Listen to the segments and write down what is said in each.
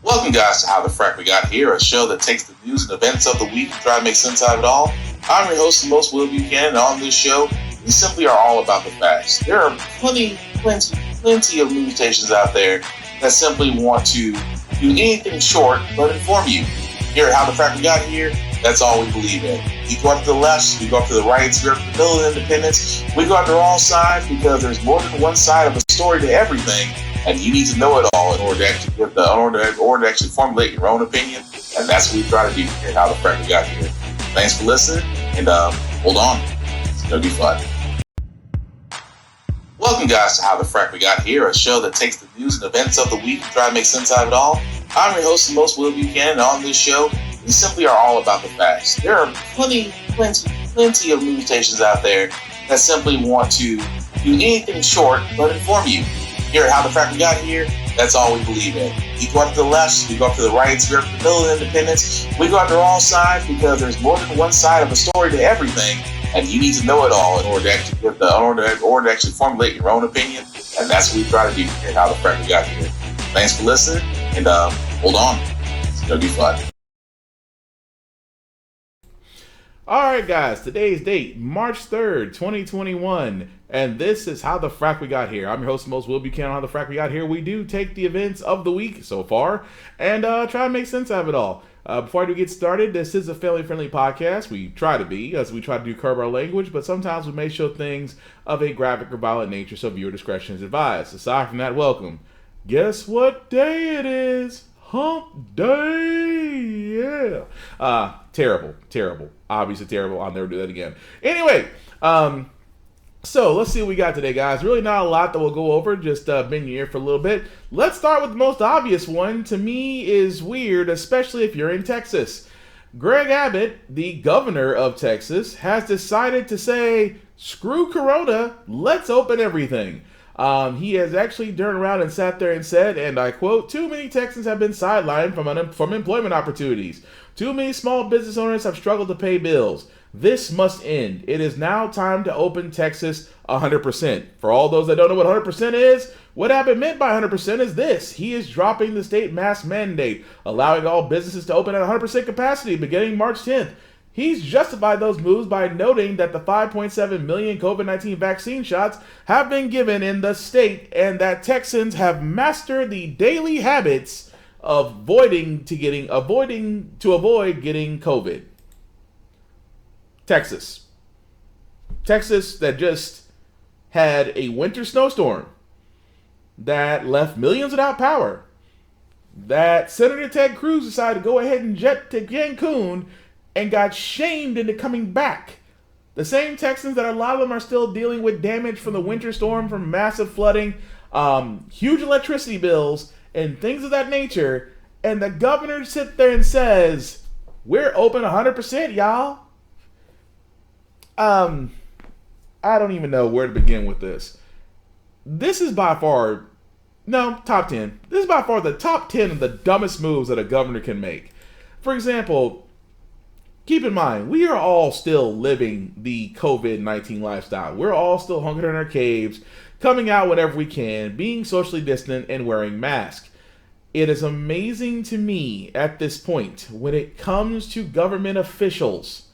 Welcome, guys, to How the Frack We Got Here, a show that takes the news and events of the week and try to make sense out of it all. I'm your host and most, Will Buchanan, and on this show, we simply are all about the facts. There are plenty of news stations out there that simply want to do anything short but inform you. Here at How the Frack We Got Here, that's all we believe in. We go up to the left, we go up to the right, we go up to the middle of independence. We go after all sides because there's more than one side of a story to everything, and you need to know it all in order to actually formulate your own opinion. And that's what we try to do here at How the Frack We Got Here. Thanks for listening, and hold on, it's gonna be fun. Welcome, guys, to How the Frack We Got Here, a show that takes the news and events of the week and try to make sense out of it all. I'm your host and most, Will Buchanan, and on this show, we simply are all about the facts. There are plenty of news stations out there that simply want to do anything short but inform you. Here at How the Frack We Got Here, that's all we believe in. We go up to the left, we go up to the right, we go up to the middle of independence. We go after all sides because there's more than one side of a story to everything, and you need to know it all in order to actually formulate your own opinion. And that's what we try to do here at How the Frack We Got Here. Thanks for listening, and hold on, it's gonna be fun. Alright guys, today's date, March 3rd, 2021, and this is How the Frack We Got Here. I'm your host, most Will Buchanan. How the Frack We Got Here. We do take the events of the week so far and try to make sense out of it all. Before I do get started, this is a family-friendly podcast. We try to be, as we try to do curb our language, but sometimes we may show things of a graphic or violent nature, so viewer discretion is advised. Aside from that, welcome. Guess what day it is? Hump Day! Yeah! Terrible. Obviously terrible. I'll never do that again. Anyway, so let's see what we got today, guys. Really not a lot that we'll go over. Just been here for a little bit. Let's start with the most obvious one. To me, is weird, especially if you're in Texas. Greg Abbott, the governor of Texas, has decided to say, screw Corona, let's open everything. He has actually turned around and sat there and said, and I quote, "Too many Texans have been sidelined from employment opportunities. Too many small business owners have struggled to pay bills. This must end. It is now time to open Texas 100%. For all those that don't know what 100% is, what Abbott meant by 100% is this. He is dropping the state mask mandate, allowing all businesses to open at 100% capacity beginning March 10th. He's justified those moves by noting that the 5.7 million COVID-19 vaccine shots have been given in the state and that Texans have mastered the daily habits of avoiding getting COVID. Texas that just had a winter snowstorm that left millions without power, that Senator Ted Cruz decided to go ahead and jet to Cancun and got shamed into coming back. The same Texans that a lot of them are still dealing with damage from the winter storm, from massive flooding, huge electricity bills, and things of that nature. And the governor sits there and says, we're open 100%, y'all. I don't even know where to begin with this. This is by far, top 10. This is by far the top 10 of the dumbest moves that a governor can make. For example, keep in mind, we are all still living the COVID-19 lifestyle. We're all still hunkered in our caves, coming out whenever we can, being socially distant, and wearing masks. It is amazing to me at this point, when it comes to government officials,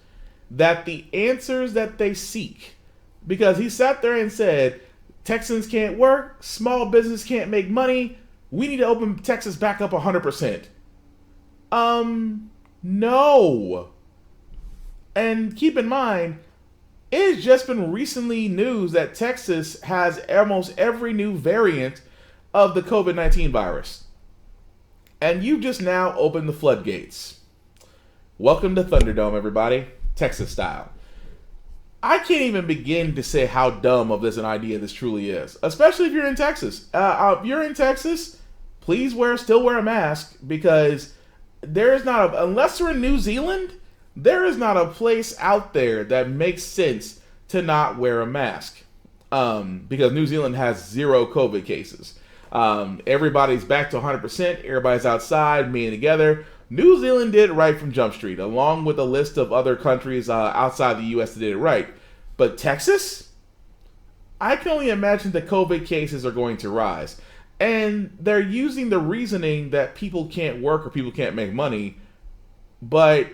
that the answers that they seek, because he sat there and said, Texans can't work, small business can't make money, we need to open Texas back up 100%. No. And keep in mind, it has just been recently news that Texas has almost every new variant of the COVID-19 virus. And you just now opened the floodgates. Welcome to Thunderdome, everybody. Texas style. I can't even begin to say how dumb of this an idea this truly is. Especially if you're in Texas. If you're in Texas, please still wear a mask, because unless you're in New Zealand, there is not a place out there that makes sense to not wear a mask. Because New Zealand has 0 COVID cases. Everybody's back to 100%. Everybody's outside, meeting together. New Zealand did it right from Jump Street, along with a list of other countries outside the U.S. that did it right. But Texas? I can only imagine the COVID cases are going to rise. And they're using the reasoning that people can't work or people can't make money. But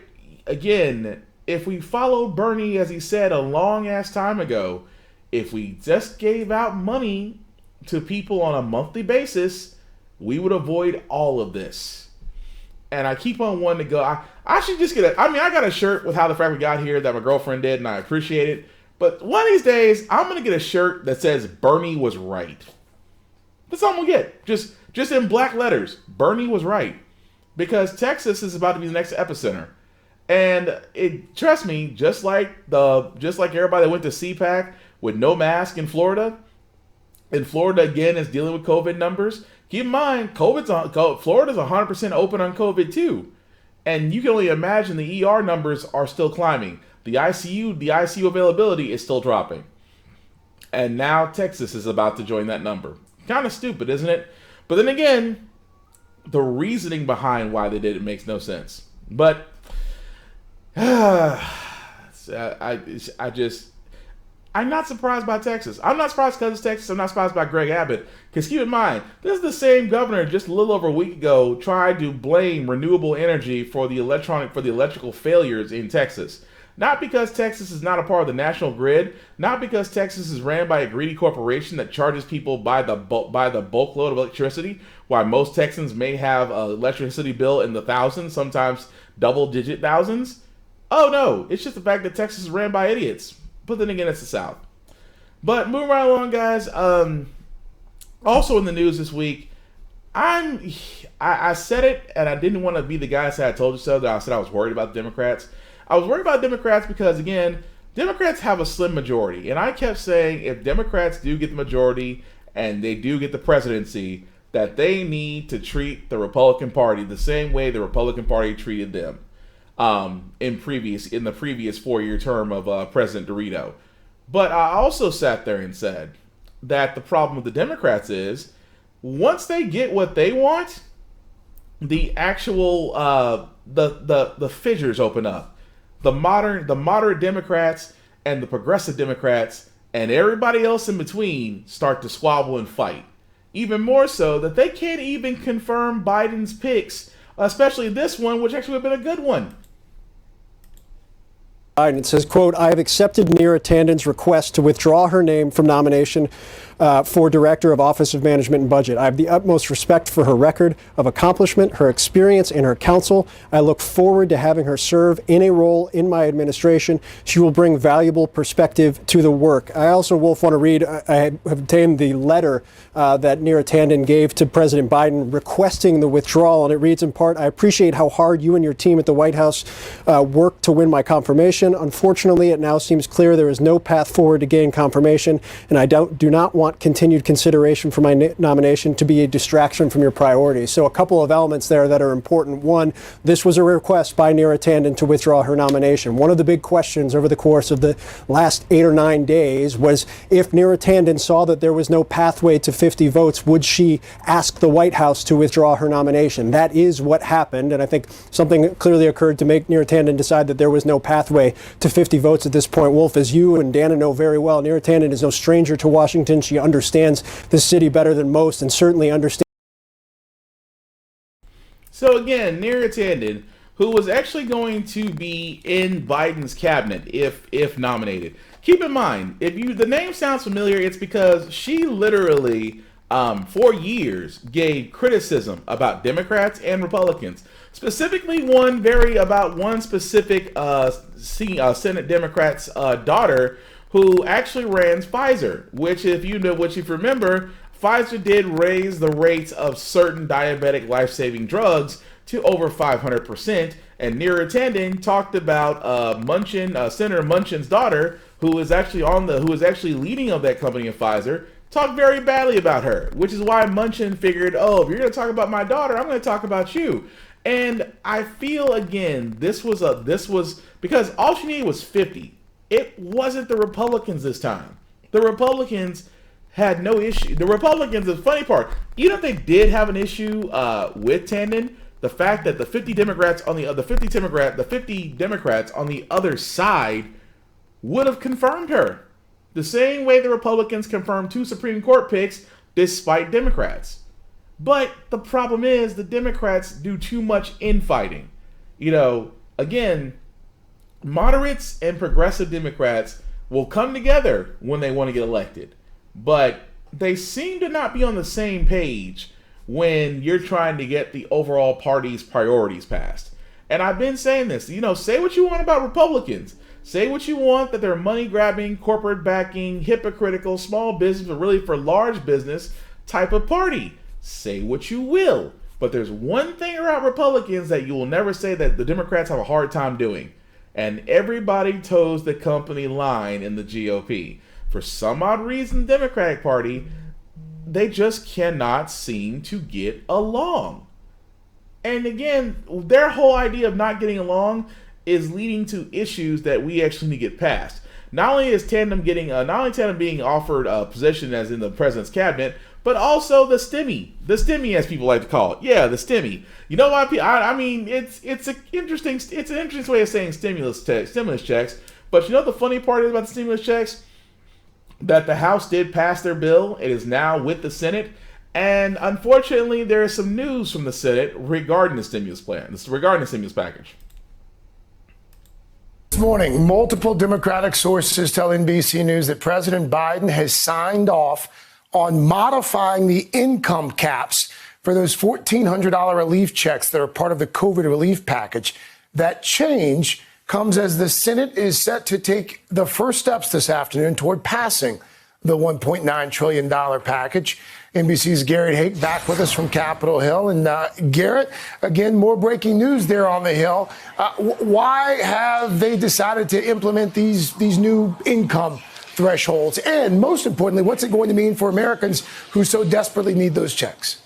again, if we followed Bernie, as he said a long ass time ago, if we just gave out money to people on a monthly basis, we would avoid all of this. And I keep on wanting to go. I should just get I got a shirt with how the Frack we got here that my girlfriend did, and I appreciate it. But one of these days, I'm going to get a shirt that says Bernie was right. That's all I'm going to get. Just in black letters. Bernie was right. Because Texas is about to be the next epicenter. And trust me, just like everybody that went to CPAC with no mask in Florida, and Florida again is dealing with COVID numbers. Keep in mind, Florida's 100% open on COVID too, and you can only imagine the ER numbers are still climbing. The ICU availability is still dropping, and now Texas is about to join that number. Kind of stupid, isn't it? But then again, the reasoning behind why they did it makes no sense. But I'm not surprised by Texas. I'm not surprised because it's Texas. I'm not surprised by Greg Abbott. Because keep in mind, this is the same governor just a little over a week ago tried to blame renewable energy for the electrical failures in Texas. Not because Texas is not a part of the national grid. Not because Texas is ran by a greedy corporation that charges people by the bulk load of electricity. Why most Texans may have an electricity bill in the thousands, sometimes double-digit thousands. Oh no, it's just the fact that Texas is ran by idiots. But then again, it's the South. But moving right along, guys. Also in the news this week, I said it, and I didn't want to be the guy that said I told you so. That I said I was worried about the Democrats. I was worried about Democrats because, again, Democrats have a slim majority. And I kept saying if Democrats do get the majority and they do get the presidency, that they need to treat the Republican Party the same way the Republican Party treated them. In the previous 4-year term of President Dorito. But I also sat there and said that the problem with the Democrats is once they get what they want, the actual the fissures open up. The moderate Democrats and the progressive Democrats and everybody else in between start to squabble and fight. Even more so that they can't even confirm Biden's picks, especially this one, which actually would have been a good one. It says, quote, I have accepted Neera Tanden's request to withdraw her name from nomination for Director of Office of Management and Budget. I have the utmost respect for her record of accomplishment, her experience, and her counsel. I look forward to having her serve in a role in my administration. She will bring valuable perspective to the work. I also, Wolf, want to read, I have obtained the letter that Neera Tanden gave to President Biden requesting the withdrawal, and it reads in part, I appreciate how hard you and your team at the White House worked to win my confirmation. Unfortunately, it now seems clear there is no path forward to gain confirmation, and I do not want continued consideration for my nomination to be a distraction from your priorities. So a couple of elements there that are important. One, this was a request by Neera Tanden to withdraw her nomination. One of the big questions over the course of the last 8 or 9 days was if Neera Tanden saw that there was no pathway to 50 votes, would she ask the White House to withdraw her nomination? That is what happened, and I think something clearly occurred to make Neera Tanden decide that there was no pathway to 50 votes at this point. Wolf, as you and Dana know very well, Neera Tanden is no stranger to Washington. She understands this city better than most and certainly understands. So again, Neera Tanden, who was actually going to be in Biden's cabinet if nominated. Keep in mind, if the name sounds familiar, it's because she literally for years gave criticism about Democrats and Republicans. Specifically one specific Senate Democrat's daughter who actually ran Pfizer, which if you remember, Pfizer did raise the rates of certain diabetic life-saving drugs to over 500%, and Neera Tanden talked about Senator Munchin's daughter, who is actually leading of that company of Pfizer, talked very badly about her, which is why Munchin figured, oh, if you're going to talk about my daughter, I'm going to talk about you. And I feel, again, this was because all she needed was 50. It wasn't the Republicans this time. The Republicans had no issue. The Republicans, the funny part, even if they did have an issue with Tanden, the fact that the 50 Democrats on the 50 Democrats on the other side would have confirmed her. The same way the Republicans confirmed 2 Supreme Court picks despite Democrats. But the problem is the Democrats do too much infighting. Again, moderates and progressive Democrats will come together when they want to get elected. But they seem to not be on the same page when you're trying to get the overall party's priorities passed. And I've been saying this, say what you want about Republicans. Say what you want, that they're money-grabbing, corporate-backing, hypocritical, small business, but really for large business type of party. Say what you will. But there's one thing about Republicans that you will never say that the Democrats have a hard time doing. And everybody toes the company line in the GOP. For some odd reason, the Democratic Party, they just cannot seem to get along. And again, their whole idea of not getting along is leading to issues that we actually need to get past. Not only is Tandem being offered a position as in the president's cabinet, but also the STEMI as people like to call it. Yeah, the STEMI. You know why? It's an interesting way of saying stimulus checks. But the funny part is about the stimulus checks, that the House did pass their bill. It is now with the Senate. And unfortunately, there is some news from the Senate regarding the stimulus package. This morning, multiple Democratic sources tell NBC News that President Biden has signed off on modifying the income caps for those $1,400 relief checks that are part of the COVID relief package. That change comes as the Senate is set to take the first steps this afternoon toward passing the $1.9 trillion package. NBC's Garrett Hake back with us from Capitol Hill. And Garrett, again, more breaking news there on the Hill. Why have they decided to implement these new income thresholds? And most importantly, what's it going to mean for Americans who so desperately need those checks?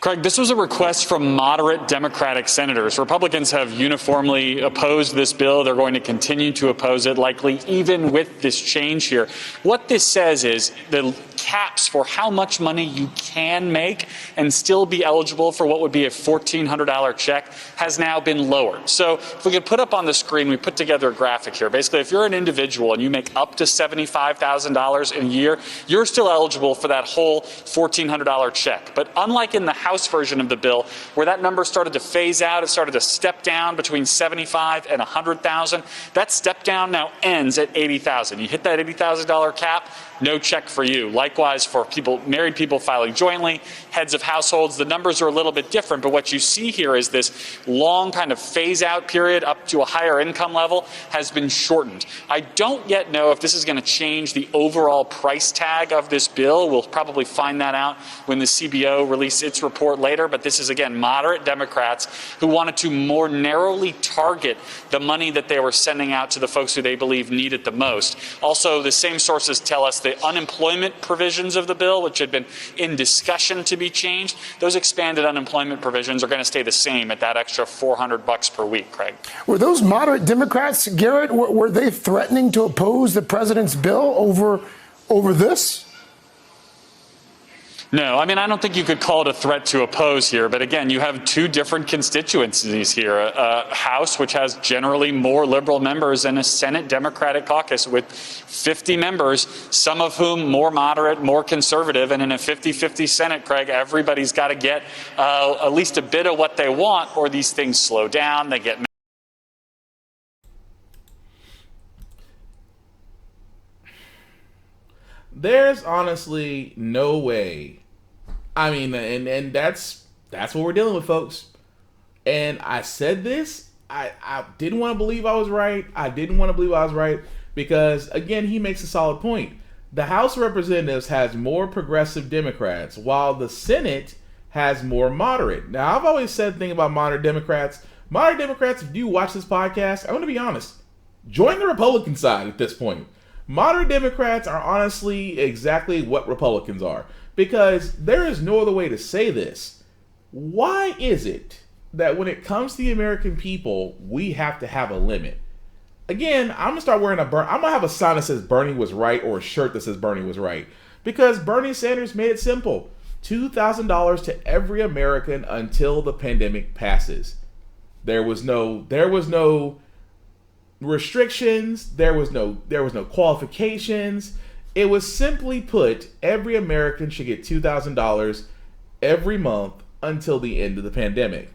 Craig, this was a request from moderate Democratic senators. Republicans have uniformly opposed this bill. They're going to continue to oppose it, likely even with this change here. What this says is the caps for how much money you can make and still be eligible for what would be a $1,400 check has now been lowered. So if we could put up on the screen, we put together a graphic here. Basically, if you're an individual and you make up to $75,000 in a year, you're still eligible for that whole $1,400 check. But unlike in the House version of the bill, where that number started to phase out, it started to step down between 75 and 100,000. That step down now ends at 80,000. You hit that $80,000 cap, no check for you. Likewise, for married people filing jointly, heads of households, the numbers are a little bit different. But what you see here is this long kind of phase out period up to a higher income level has been shortened. I don't yet know if this is going to change the overall price tag of this bill. We'll probably find that out when the CBO releases its report later. But this is, again, moderate Democrats who wanted to more narrowly target the money that they were sending out to the folks who they believe need it the most. Also, the same sources tell us the unemployment provisions of the bill, which had been in discussion to be changed, those expanded unemployment provisions are going to stay the same at that extra $400 per week, Craig. Were those moderate Democrats, Garrett, were they threatening to oppose the president's bill over this? No, I don't think you could call it a threat to oppose here. But again, you have two different constituencies here. A House, which has generally more liberal members, and a Senate Democratic caucus with 50 members, some of whom more moderate, more conservative. And in a 50-50 Senate, Craig, everybody's got to get at least a bit of what they want, or these things slow down. They get There's honestly no way. And that's what we're dealing with, folks. And I said this. I didn't want to believe I was right. Because, again, he makes a solid point. The House of Representatives has more progressive Democrats, while the Senate has more moderate. Now, I've always said the thing about moderate Democrats. Moderate Democrats, if you watch this podcast, I'm going to be honest, join the Republican side at this point. Moderate Democrats are honestly exactly what Republicans are, because there is no other way to say this. Why is it that when it comes to the American people, we have to have a limit? Again, I'm gonna start wearing I'm gonna have a sign that says Bernie was right, or a shirt that says Bernie was right, because Bernie Sanders made it simple: $2,000 to every American until the pandemic passes. There was no restrictions. There was no qualifications. It was simply put, every American should get $2,000 every month until the end of the pandemic.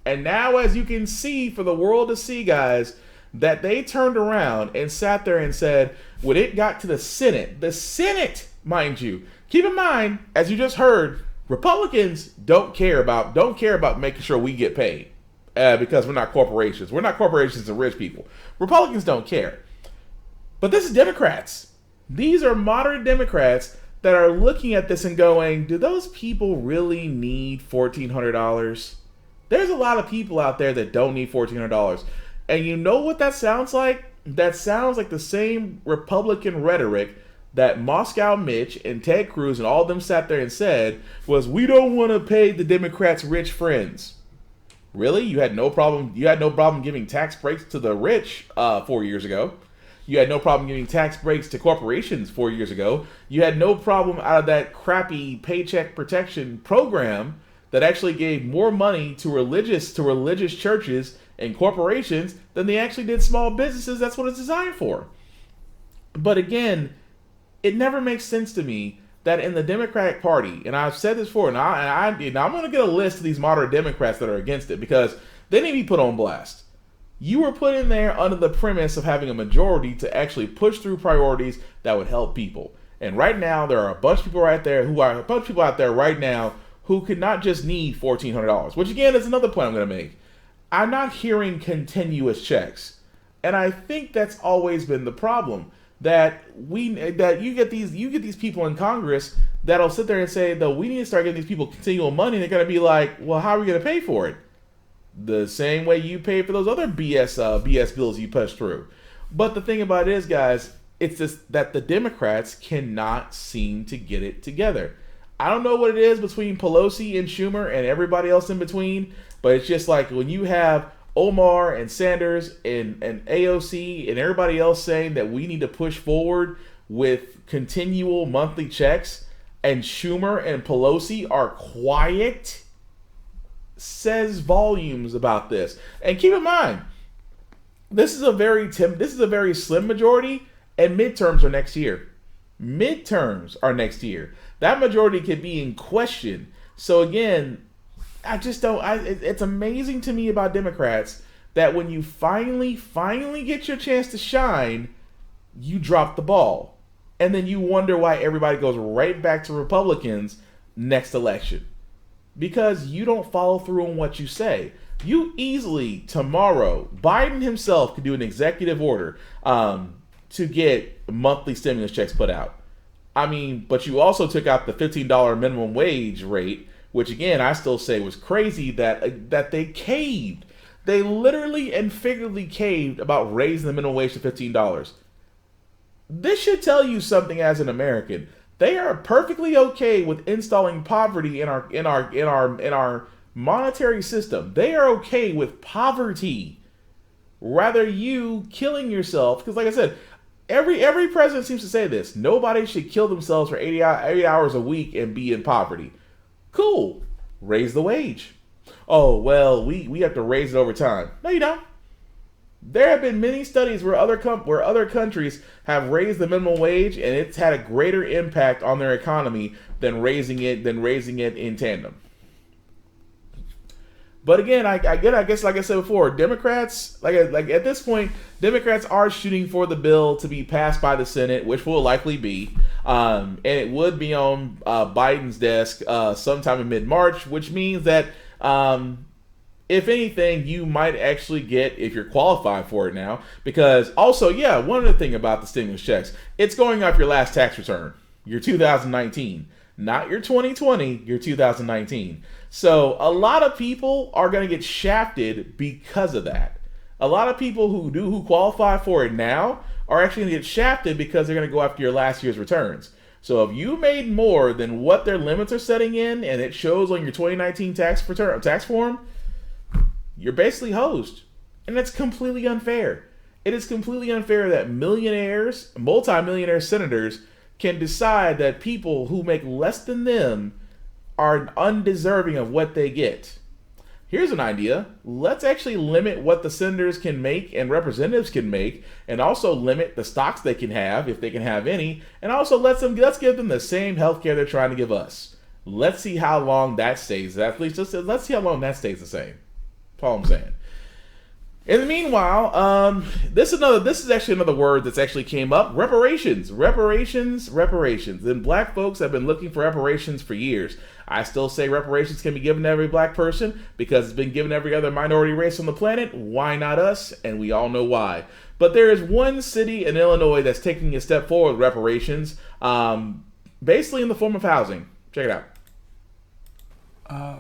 And now, as you can see, for the world to see, guys, that they turned around and sat there and said, when it got to the Senate, mind you, keep in mind, as you just heard, Republicans don't care about making sure we get paid because we're not corporations. We're not corporations and rich people. Republicans don't care. But this is Democrats. These are moderate Democrats that are looking at this and going, do those people really need $1,400? There's a lot of people out there that don't need $1,400. And you know what that sounds like? That sounds like the same Republican rhetoric that Moscow Mitch and Ted Cruz and all of them sat there and said was, we don't want to pay the Democrats' rich friends. Really? You had no problem giving tax breaks to the rich 4 years ago. You had no problem giving tax breaks to corporations 4 years ago. You had no problem out of that crappy paycheck protection program that actually gave more money to religious churches and corporations than they actually did small businesses. That's what it's designed for. But again, it never makes sense to me that in the Democratic Party, and I've said this before, and I'm going to get a list of these moderate Democrats that are against it because they need to be put on blast. You were put in there under the premise of having a majority to actually push through priorities that would help people. And right now, there are a bunch of people out there right now who could not just need $1,400, which again is another point I'm going to make. I'm not hearing continuous checks. And I think that's always been the problem. That you get these people in Congress that'll sit there and say that we need to start getting these people continual money. And they're going to be like, well, how are we going to pay for it? The same way you pay for those other BS bills you push through. But the thing about it is, guys, it's just that the Democrats cannot seem to get it together. I don't know what it is between Pelosi and Schumer and everybody else in between, but it's just like when you have Omar and Sanders and AOC and everybody else saying that we need to push forward with continual monthly checks, and Schumer and Pelosi are quiet, says volumes about this. And keep in mind, this is a very slim majority, and midterms are next year. That majority could be in question. So again, I just don't. It's amazing to me about Democrats that when you finally get your chance to shine, you drop the ball, and then you wonder why everybody goes right back to Republicans next election because you don't follow through on what you say. You easily tomorrow, Biden himself could do an executive order to get monthly stimulus checks put out. I mean, but you also took out the $15 minimum wage rate, which again, I still say was crazy that they caved. They literally and figuratively caved about raising the minimum wage to $15. This should tell you something as an American. They are perfectly okay with installing poverty in our monetary system. They are okay with poverty. Rather you killing yourself, because like I said, every president seems to say this. Nobody should kill themselves for 8 hours a week and be in poverty. Cool. Raise the wage. Oh, well, we have to raise it over time. No, you don't. There have been many studies where other countries have raised the minimum wage, and it's had a greater impact on their economy than raising it in tandem. But again, I guess like I said before, Democrats, like at this point, Democrats are shooting for the bill to be passed by the Senate, which will likely be, and it would be on Biden's desk sometime in mid-March, which means that if anything, you might actually get, if you're qualified for it now, because also, yeah, one other thing about the stimulus checks, it's going off your last tax return, your 2019, not your 2020, your 2019. So a lot of people are going to get shafted because of that. A lot of people who qualify for it now are actually going to get shafted because they're going to go after your last year's returns. So if you made more than what their limits are setting in, and it shows on your 2019 tax form, you're basically hosed. And that's completely unfair. It is completely unfair that millionaires, multimillionaire senators can decide that people who make less than them are undeserving of what they get. here's an idea. Let's actually limit what the senators can make and representatives can make, and also limit the stocks they can have, if they can have any, and also let's give them the same health care they're trying to give us. Let's see how long that stays. At least let's see how long that stays the same. That's all I'm saying. In the meanwhile, this is actually another word that's actually came up. Reparations. And black folks have been looking for reparations for years. I still say reparations can be given to every black person because it's been given to every other minority race on the planet. Why not us? And we all know why. But there is one city in Illinois that's taking a step forward with reparations, basically in the form of housing. Check it out.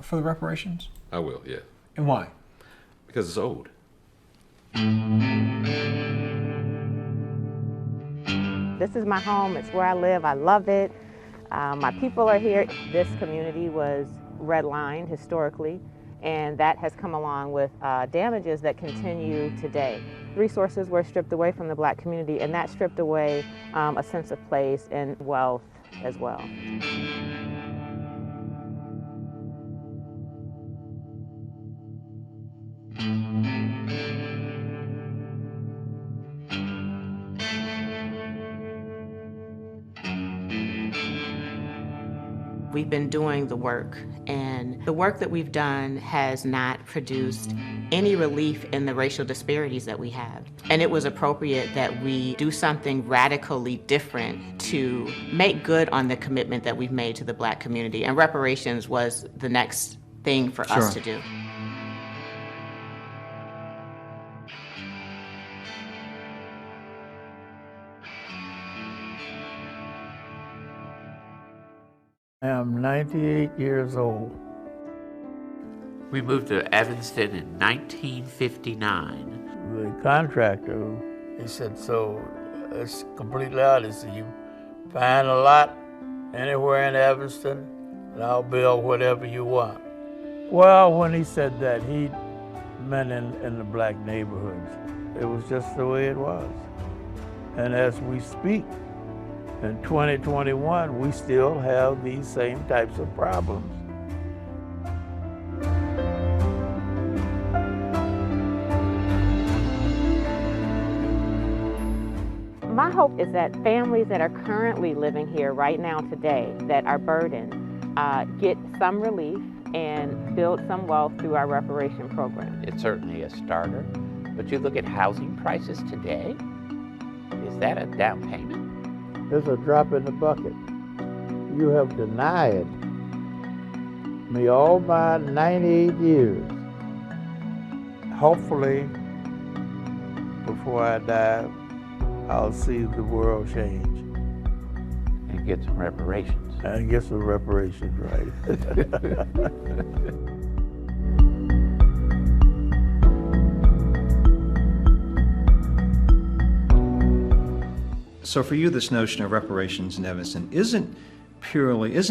For the reparations? I will, yeah. And why? Because it's old. This is my home. It's where I live. I love it. My people are here. This community was redlined historically, and that has come along with damages that continue today. Resources were stripped away from the black community, and that stripped away a sense of place and wealth as well. We've been doing the work, and the work that we've done has not produced any relief in the racial disparities that we have. And it was appropriate that we do something radically different to make good on the commitment that we've made to the black community. And reparations was the next thing for us to do. I am 98 years old. We moved to Evanston in 1959. The contractor, he said, so it's completely out. He said, you find a lot anywhere in Evanston, and I'll build whatever you want. Well, when he said that, he meant in the black neighborhoods. It was just the way it was. And as we speak, in 2021, we still have these same types of problems. My hope is that families that are currently living here right now today that are burdened get some relief and build some wealth through our reparation program. It's certainly a starter, but you look at housing prices today, is that a down payment? It's a drop in the bucket. You have denied me all my 98 years. Hopefully, before I die, I'll see the world change. And get some reparations. And get some reparations, right. So for you, this notion of reparations in Evanston isn't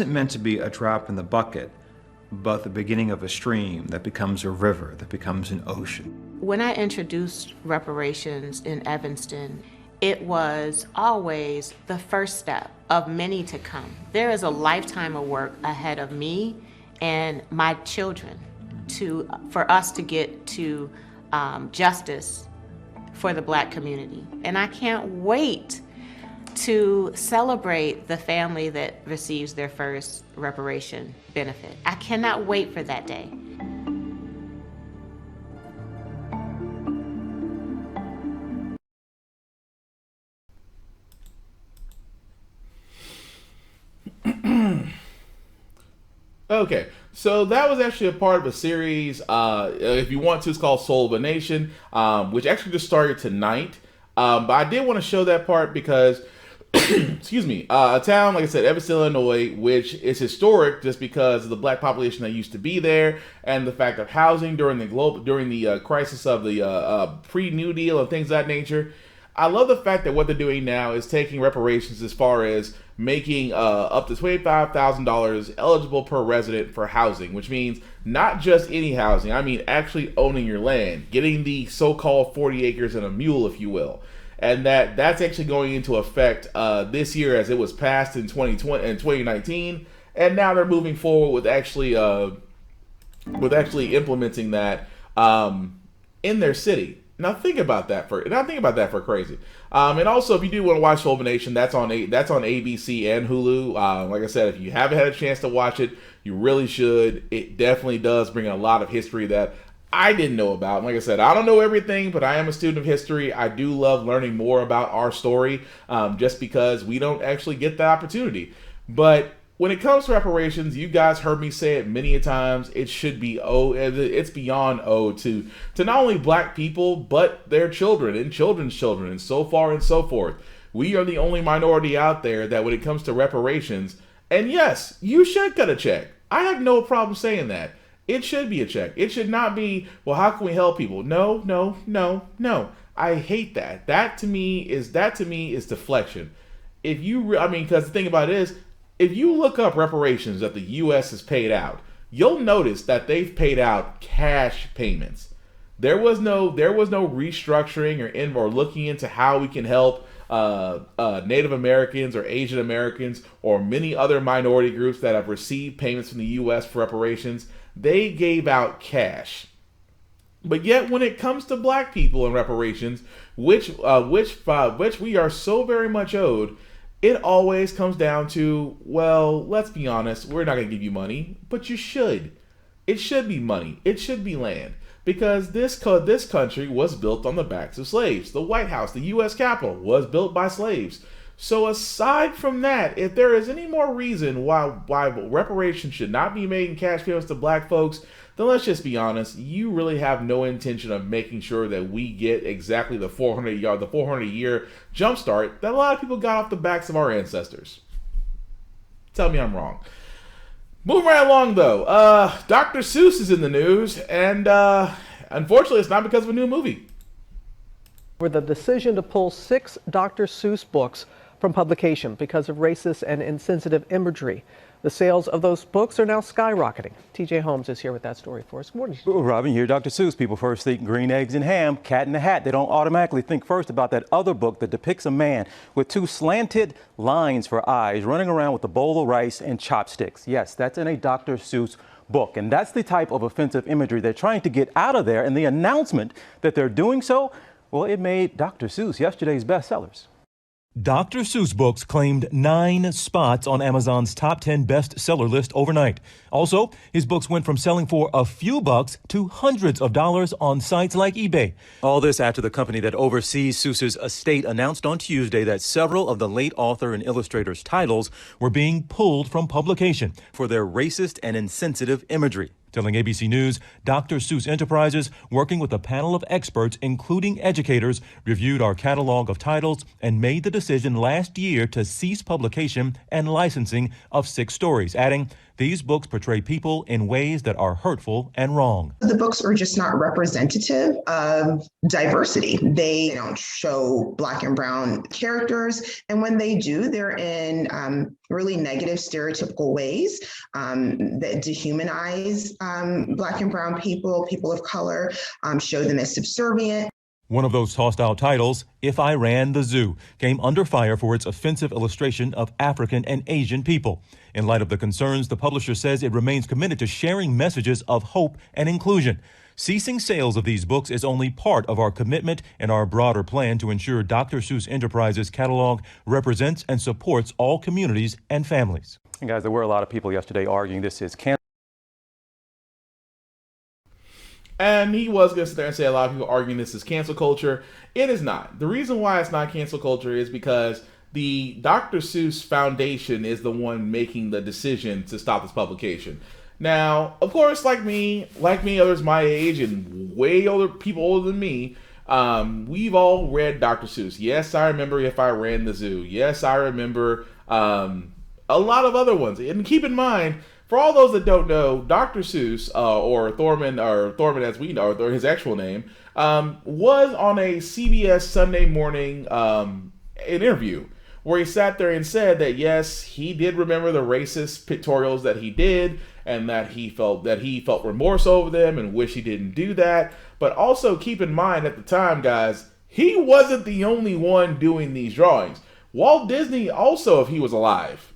meant to be a drop in the bucket, but the beginning of a stream that becomes a river, that becomes an ocean. When I introduced reparations in Evanston, it was always the first step of many to come. There is a lifetime of work ahead of me and my children for us to get to justice for the black community. And I can't wait to celebrate the family that receives their first reparation benefit. I cannot wait for that day. Okay, so that was actually a part of a series, if you want to, it's called Soul of a Nation, which actually just started tonight. But I did want to show that part because, excuse me, a town, like I said, Evanston, Illinois, which is historic just because of the black population that used to be there and the fact of housing during the crisis of the pre-New Deal and things of that nature. I love the fact that what they're doing now is taking reparations as far as making up to $25,000 eligible per resident for housing, which means not just any housing. I mean actually owning your land, getting the so-called 40 acres and a mule, if you will. And that's actually going into effect this year, as it was passed in 2020 and 2019. And now they're moving forward with actually with actually implementing that in their city. Now think about that for crazy. And also, if you do want to watch Fulmination, that's on ABC and Hulu. Like I said, if you haven't had a chance to watch it, you really should. It definitely does bring a lot of history that I didn't know about. And like I said, I don't know everything, but I am a student of history. I do love learning more about our story, just because we don't actually get the opportunity. But when it comes to reparations, you guys heard me say it many a times. It should be it's beyond owed to not only black people, but their children and children's children, and so far and so forth. We are the only minority out there that, when it comes to reparations, and yes, you should cut a check. I have no problem saying that. It should be a check. It should not be, well, how can we help people? No. I hate that. That to me is deflection. Because the thing about it is, if you look up reparations that the U.S. has paid out, you'll notice that they've paid out cash payments. There was no restructuring or looking into how we can help Native Americans or Asian Americans or many other minority groups that have received payments from the U.S. for reparations. They gave out cash. But yet, when it comes to black people and reparations, which we are so very much owed, it always comes down to, well, let's be honest, we're not going to give you money, but you should. It should be money. It should be land. Because this country was built on the backs of slaves. The White House, the U.S. Capitol, was built by slaves. So aside from that, if there is any more reason why reparations should not be made in cash payments to black folks, then let's just be honest. You really have no intention of making sure that we get exactly the 400-year jump start that a lot of people got off the backs of our ancestors. Tell me I'm wrong. Moving right along, though. Dr. Seuss is in the news, and unfortunately, it's not because of a new movie. With the decision to pull 6 Dr. Seuss books from publication because of racist and insensitive imagery. The sales of those books are now skyrocketing. TJ Holmes is here with that story for us. Good morning. Robin, you're Dr. Seuss. People first think green eggs and ham, Cat in the Hat. They don't automatically think first about that other book that depicts a man with 2 slanted lines for eyes running around with a bowl of rice and chopsticks. Yes, that's in a Dr. Seuss book. And that's the type of offensive imagery they're trying to get out of there. And the announcement that they're doing so, well, it made Dr. Seuss yesterday's bestsellers. Dr. Seuss books claimed 9 spots on Amazon's top 10 bestseller list overnight. Also, his books went from selling for a few bucks to hundreds of dollars on sites like eBay. All this after the company that oversees Seuss's estate announced on Tuesday that several of the late author and illustrator's titles were being pulled from publication for their racist and insensitive imagery. Telling ABC News, Dr. Seuss Enterprises, working with a panel of experts, including educators, reviewed our catalog of titles and made the decision last year to cease publication and licensing of 6 stories, adding, these books portray people in ways that are hurtful and wrong. The books are just not representative of diversity. They don't show Black and brown characters. And when they do, they're in really negative, stereotypical ways that dehumanize Black and brown people, people of color, show them as subservient. One of those tossed out titles, If I Ran the Zoo, came under fire for its offensive illustration of African and Asian people. In light of the concerns, the publisher says it remains committed to sharing messages of hope and inclusion. Ceasing sales of these books is only part of our commitment and our broader plan to ensure Dr. Seuss Enterprises catalog represents and supports all communities and families. And guys, there were a lot of people yesterday arguing this is cancel. And he was going to sit there and say a lot of people arguing this is cancel culture. It is not. The reason why it's not cancel culture is because the Dr. Seuss Foundation is the one making the decision to stop this publication. Now, of course, like me, others my age and way older people older than me, we've all read Dr. Seuss. Yes, I remember If I Ran the Zoo. Yes, I remember a lot of other ones. And keep in mind, for all those that don't know, Dr. Seuss, or Thorman as we know, or his actual name, was on a CBS Sunday morning an interview where he sat there and said that yes, he did remember the racist pictorials that he did, and that he felt remorse over them and wish he didn't do that. But also keep in mind at the time, guys, he wasn't the only one doing these drawings. Walt Disney also, if he was alive,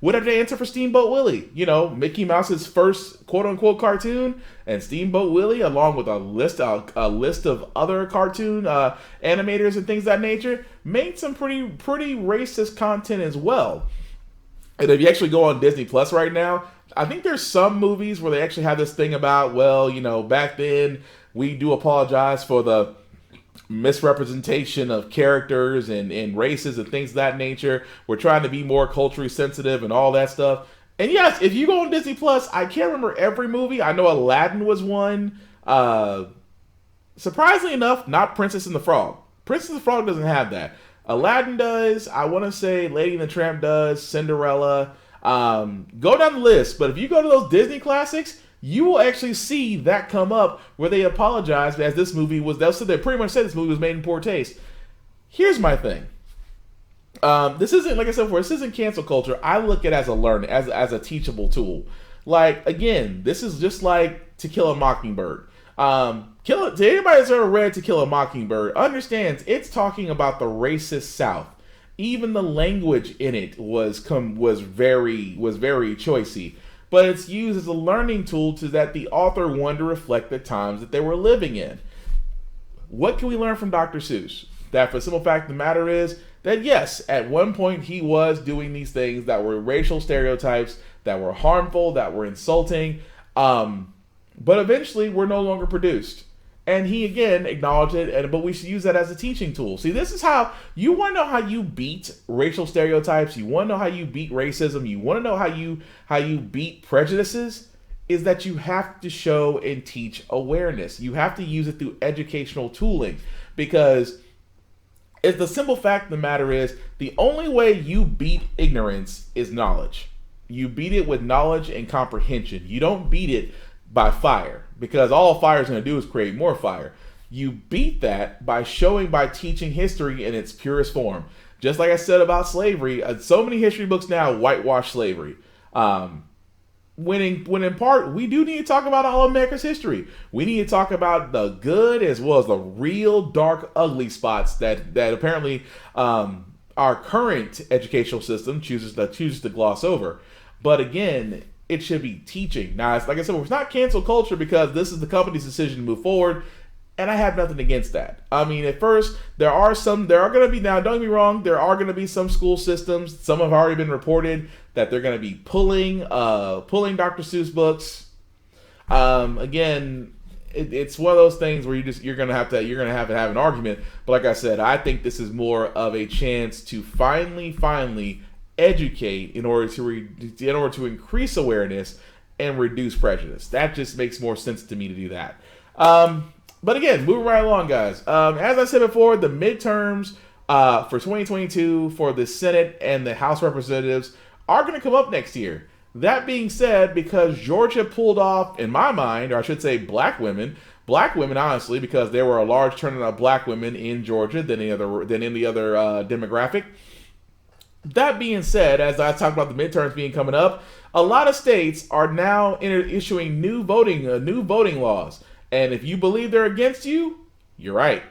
What if they answer for Steamboat Willie? You know, Mickey Mouse's first quote-unquote cartoon, and Steamboat Willie, along with a list of other cartoon animators and things of that nature, made some pretty racist content as well. And if you actually go on Disney Plus right now, I think there's some movies where they actually have this thing about, well, you know, back then we do apologize for the misrepresentation of characters and races and things of that nature. We're trying to be more culturally sensitive and all that stuff. And yes, if you go on Disney Plus, I can't remember every movie. I know Aladdin was one. Surprisingly enough, not Princess and the Frog. Princess and the Frog doesn't have that. Aladdin does. I want to say Lady and the Tramp does. Cinderella. Go down the list. But if you go to those Disney classics, you will actually see that come up where they apologize as this movie was. They pretty much said this movie was made in poor taste. Here's my thing. This isn't, like I said before, this isn't cancel culture. I look at it as a as a teachable tool. Like, again, this is just like To Kill a Mockingbird. To anybody that's ever read To Kill a Mockingbird understands it's talking about the racist South. Even the language in it was very choicy. But it's used as a learning tool to that the author wanted to reflect the times that they were living in. What can we learn from Dr. Seuss? That for the simple fact of the matter is that yes, at one point he was doing these things that were racial stereotypes, that were harmful, that were insulting, but eventually were no longer produced. And he again acknowledged it, but we should use that as a teaching tool. See, this is how you want to know how you beat racial stereotypes. You want to know how you beat racism. You want to know how you beat prejudices. Is that you have to show and teach awareness. You have to use it through educational tooling, because it's the simple fact of the matter is the only way you beat ignorance is knowledge. You beat it with knowledge and comprehension. You don't beat it by fire, because all fire is going to do is create more fire. You beat that by teaching history in its purest form. Just like I said about slavery, so many history books now whitewash slavery. When in part, we do need to talk about all America's history. We need to talk about the good as well as the real dark, ugly spots that apparently our current educational system chooses to gloss over. But again, it should be teaching. Now, like I said, it's not cancel culture because this is the company's decision to move forward, and I have nothing against that. I mean, at first, there are going to be, now don't get me wrong, there are going to be some school systems, some have already been reported that they're going to be pulling Dr. Seuss books. Again, it's one of those things where you're going to have to have an argument. But like I said, I think this is more of a chance to finally educate in order to increase awareness and reduce prejudice. That just makes more sense to me to do that. But again, moving right along, guys. As I said before, the midterms for 2022 for the Senate and the House of Representatives are going to come up next year. That being said, because Georgia pulled off, in my mind, or I should say black women honestly, because there were a large turnout of black women in Georgia than any other demographic. That being said, as I talked about the midterms coming up, a lot of states are now issuing new voting laws. And if you believe they're against you, you're right.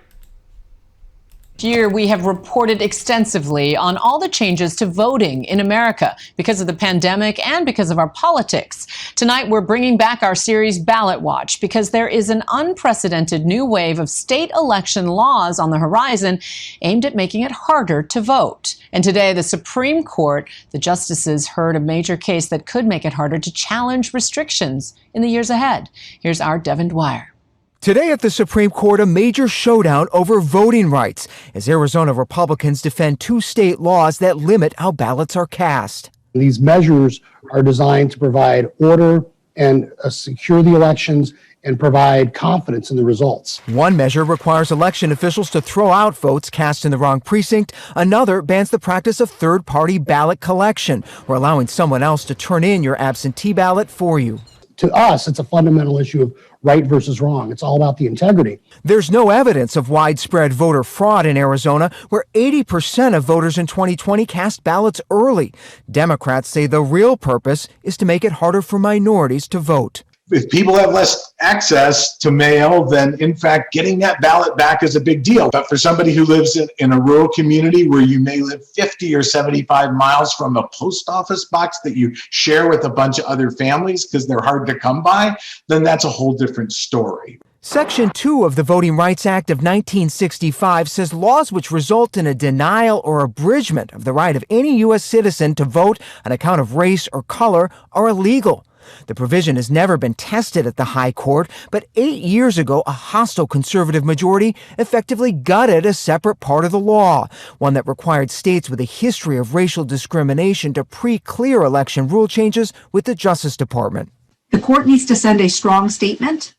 Year, we have reported extensively on all the changes to voting in America because of the pandemic and because of our politics. Tonight, we're bringing back our series Ballot Watch because there is an unprecedented new wave of state election laws on the horizon aimed at making it harder to vote. And today, the Supreme Court, the justices heard a major case that could make it harder to challenge restrictions in the years ahead. Here's our Devin Dwyer. Today at the Supreme Court, a major showdown over voting rights as Arizona Republicans defend two state laws that limit how ballots are cast. These measures are designed to provide order and secure the elections and provide confidence in the results. One measure requires election officials to throw out votes cast in the wrong precinct. Another bans the practice of third-party ballot collection or allowing someone else to turn in your absentee ballot for you. To us, it's a fundamental issue of right versus wrong. It's all about the integrity. There's no evidence of widespread voter fraud in Arizona, where 80% of voters in 2020 cast ballots early. Democrats say the real purpose is to make it harder for minorities to vote. if people have less access to mail, then in fact, getting that ballot back is a big deal. But for somebody who lives in a rural community where you may live 50 or 75 miles from a post office box that you share with a bunch of other families because they're hard to come by, then that's a whole different story. Section 2 of the Voting Rights Act of 1965 says laws which result in a denial or abridgment of the right of any U.S. citizen to vote on account of race or color are illegal. The provision has never been tested at the High Court, but 8 years ago, a hostile conservative majority effectively gutted a separate part of the law, one that required states with a history of racial discrimination to pre-clear election rule changes with the Justice Department. The court needs to send a strong statement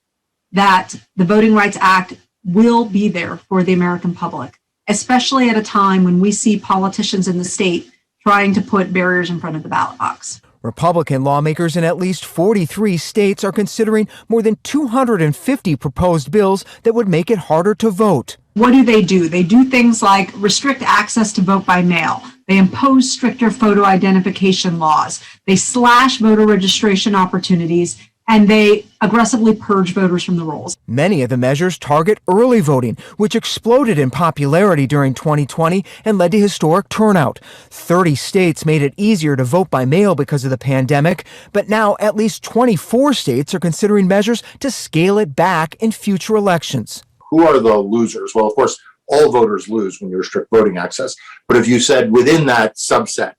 that the Voting Rights Act will be there for the American public, especially at a time when we see politicians in the state trying to put barriers in front of the ballot box. Republican lawmakers in at least 43 states are considering more than 250 proposed bills that would make it harder to vote. What do? They do things like restrict access to vote by mail. They impose stricter photo identification laws. They slash voter registration opportunities, and they aggressively purge voters from the rolls. Many of the measures target early voting, which exploded in popularity during 2020 and led to historic turnout. 30 states made it easier to vote by mail because of the pandemic, but now at least 24 states are considering measures to scale it back in future elections. Who are the losers? Well, of course, all voters lose when you restrict voting access. But if you said within that subset,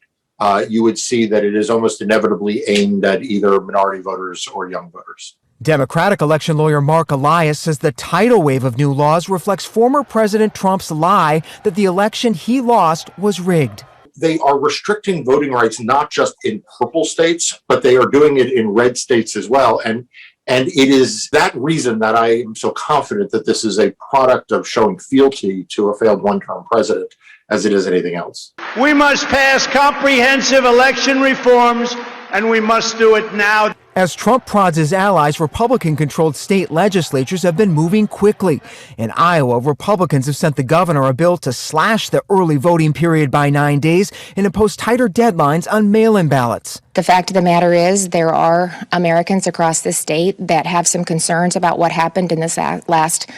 you would see that it is almost inevitably aimed at either minority voters or young voters. Democratic election lawyer Mark Elias says the tidal wave of new laws reflects former President Trump's lie that the election he lost was rigged. They are restricting voting rights not just in purple states, but they are doing it in red states as well. And it is that reason that I am so confident that this is a product of showing fealty to a failed one-term president as it is anything else. We must pass comprehensive election reforms, and we must do it now. As Trump prods his allies, Republican-controlled state legislatures have been moving quickly. In Iowa, Republicans have sent the governor a bill to slash the early voting period by 9 days and impose tighter deadlines on mail-in ballots. The fact of the matter is there are Americans across the state that have some concerns about what happened in this last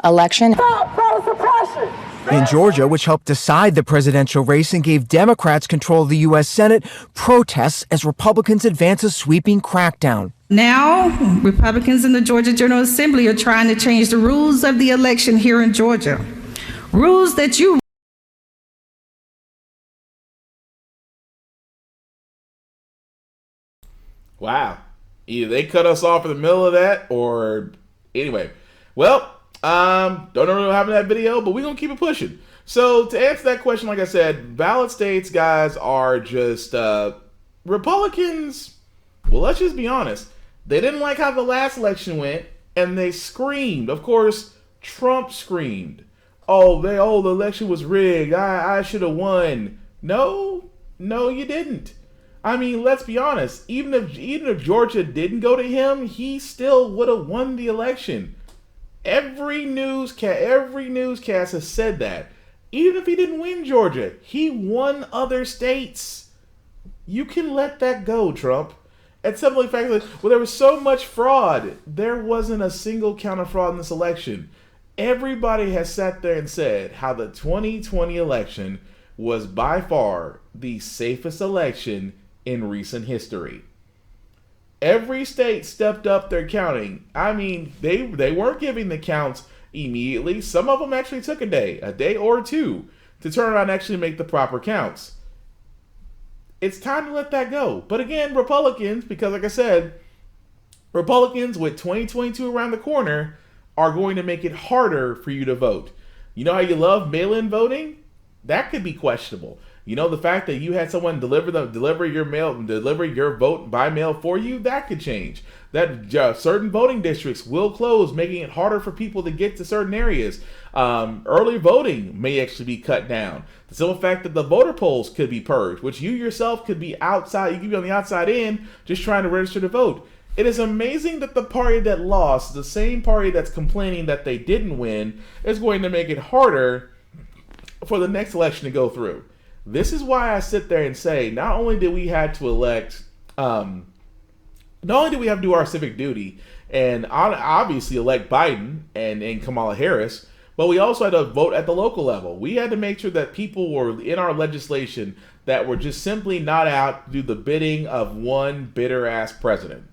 election. Stop voter suppression! In Georgia, which helped decide the presidential race and gave Democrats control of the U.S. Senate, protests as Republicans advance a sweeping crackdown. Now, Republicans in the Georgia General Assembly are trying to change the rules of the election here in Georgia. Rules that you Wow. Either they cut us off in the middle of that or anyway. Well, don't know what happened to that video, but we're going to keep it pushing. So to answer that question, like I said, ballot states, guys, are just Republicans. Well, let's just be honest. They didn't like how the last election went, and they screamed. Of course, Trump screamed. Oh, the election was rigged. I should have won. No, you didn't. I mean, let's be honest. Even if Georgia didn't go to him, he still would have won the election. Every newscast has said that. Even if he didn't win Georgia, he won other states. You can let that go, Trump. And simply the fact that, well, there was so much fraud. There wasn't a single count of fraud in this election. Everybody has sat there and said how the 2020 election was by far the safest election in recent history. Every state stepped up their counting. I mean, they weren't giving the counts immediately. Some of them actually took a day or two, to turn around and actually make the proper counts. It's time to let that go. But again, Republicans, because like I said, Republicans with 2022 around the corner are going to make it harder for you to vote. You know how you love mail-in voting? That could be questionable. You know, the fact that you had someone deliver your vote by mail for you, that could change. That certain voting districts will close, making it harder for people to get to certain areas. Early voting may actually be cut down. The simple fact that the voter polls could be purged, which you yourself could be outside. You could be on the outside in, just trying to register to vote. It is amazing that the party that lost, the same party that's complaining that they didn't win, is going to make it harder for the next election to go through. This is why I sit there and say, not only did we have to elect not only do we have to do our civic duty and obviously elect Biden and Kamala Harris, but we also had to vote at the local level. We had to make sure that people were in our legislation that were just simply not out to do the bidding of one bitter-ass president.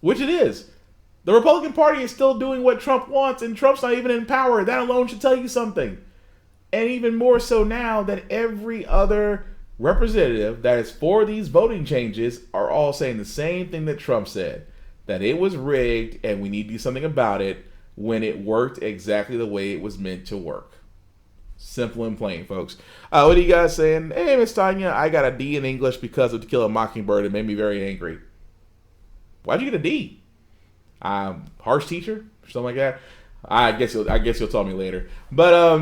Which it is. The Republican Party is still doing what Trump wants, and Trump's not even in power. That alone should tell you something. And even more so now that every other representative that is for these voting changes are all saying the same thing that Trump said, that it was rigged and we need to do something about it when it worked exactly the way it was meant to work. Simple and plain, folks. What are you guys saying? Hey, Miss Tanya, I got a D in English because of To Kill a Mockingbird. It made me very angry. Why'd you get a D? Harsh teacher? Something like that? I guess you'll tell me later. But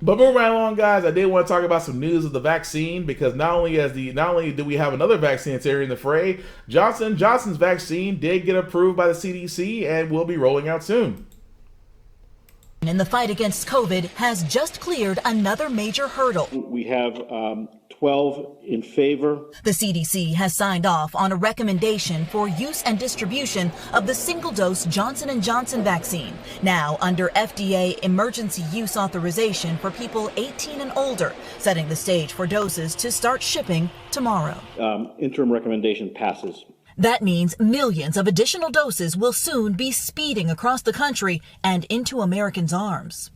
moving right along, guys, I did want to talk about some news of the vaccine, because not only do we have another vaccine that's in the fray, Johnson & Johnson's vaccine did get approved by the CDC and will be rolling out soon. In the fight against COVID has just cleared another major hurdle. We have 12 in favor. The CDC has signed off on a recommendation for use and distribution of the single-dose Johnson & Johnson vaccine, now under FDA emergency use authorization for people 18 and older, setting the stage for doses to start shipping tomorrow. Interim recommendation passes. That means millions of additional doses will soon be speeding across the country and into Americans' arms.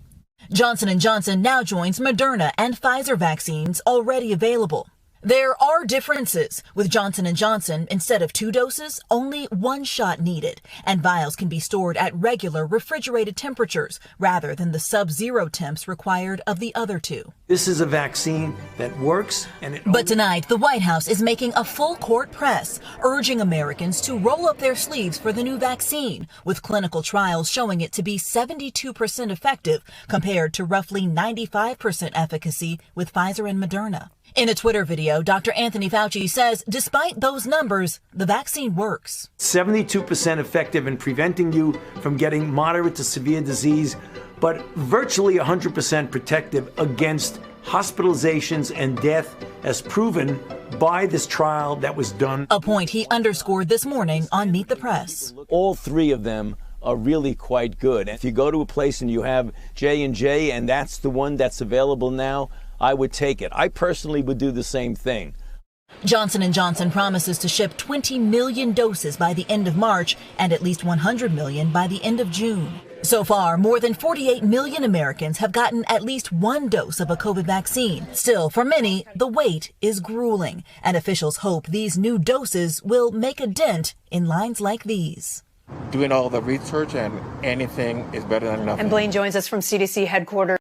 Johnson & Johnson now joins Moderna and Pfizer vaccines already available. There are differences. With Johnson & Johnson, instead of 2 doses, only 1 shot needed, and vials can be stored at regular refrigerated temperatures rather than the sub-zero temps required of the other 2. This is a vaccine that works, and But tonight, the White House is making a full-court press, urging Americans to roll up their sleeves for the new vaccine, with clinical trials showing it to be 72% effective compared to roughly 95% efficacy with Pfizer and Moderna. In a Twitter video, Dr. Anthony Fauci says despite those numbers, the vaccine works. 72% effective in preventing you from getting moderate to severe disease, but virtually 100% protective against hospitalizations and death, as proven by this trial that was done. A point he underscored this morning on Meet the Press. All 3 of them are really quite good. If you go to a place and you have J&J and that's the one that's available now, I would take it. I personally would do the same thing. Johnson & Johnson promises to ship 20 million doses by the end of March and at least 100 million by the end of June. So far, more than 48 million Americans have gotten at least 1 dose of a COVID vaccine. Still, for many, the wait is grueling, and officials hope these new doses will make a dent in lines like these. Doing all the research and anything is better than nothing. And Blaine joins us from CDC headquarters.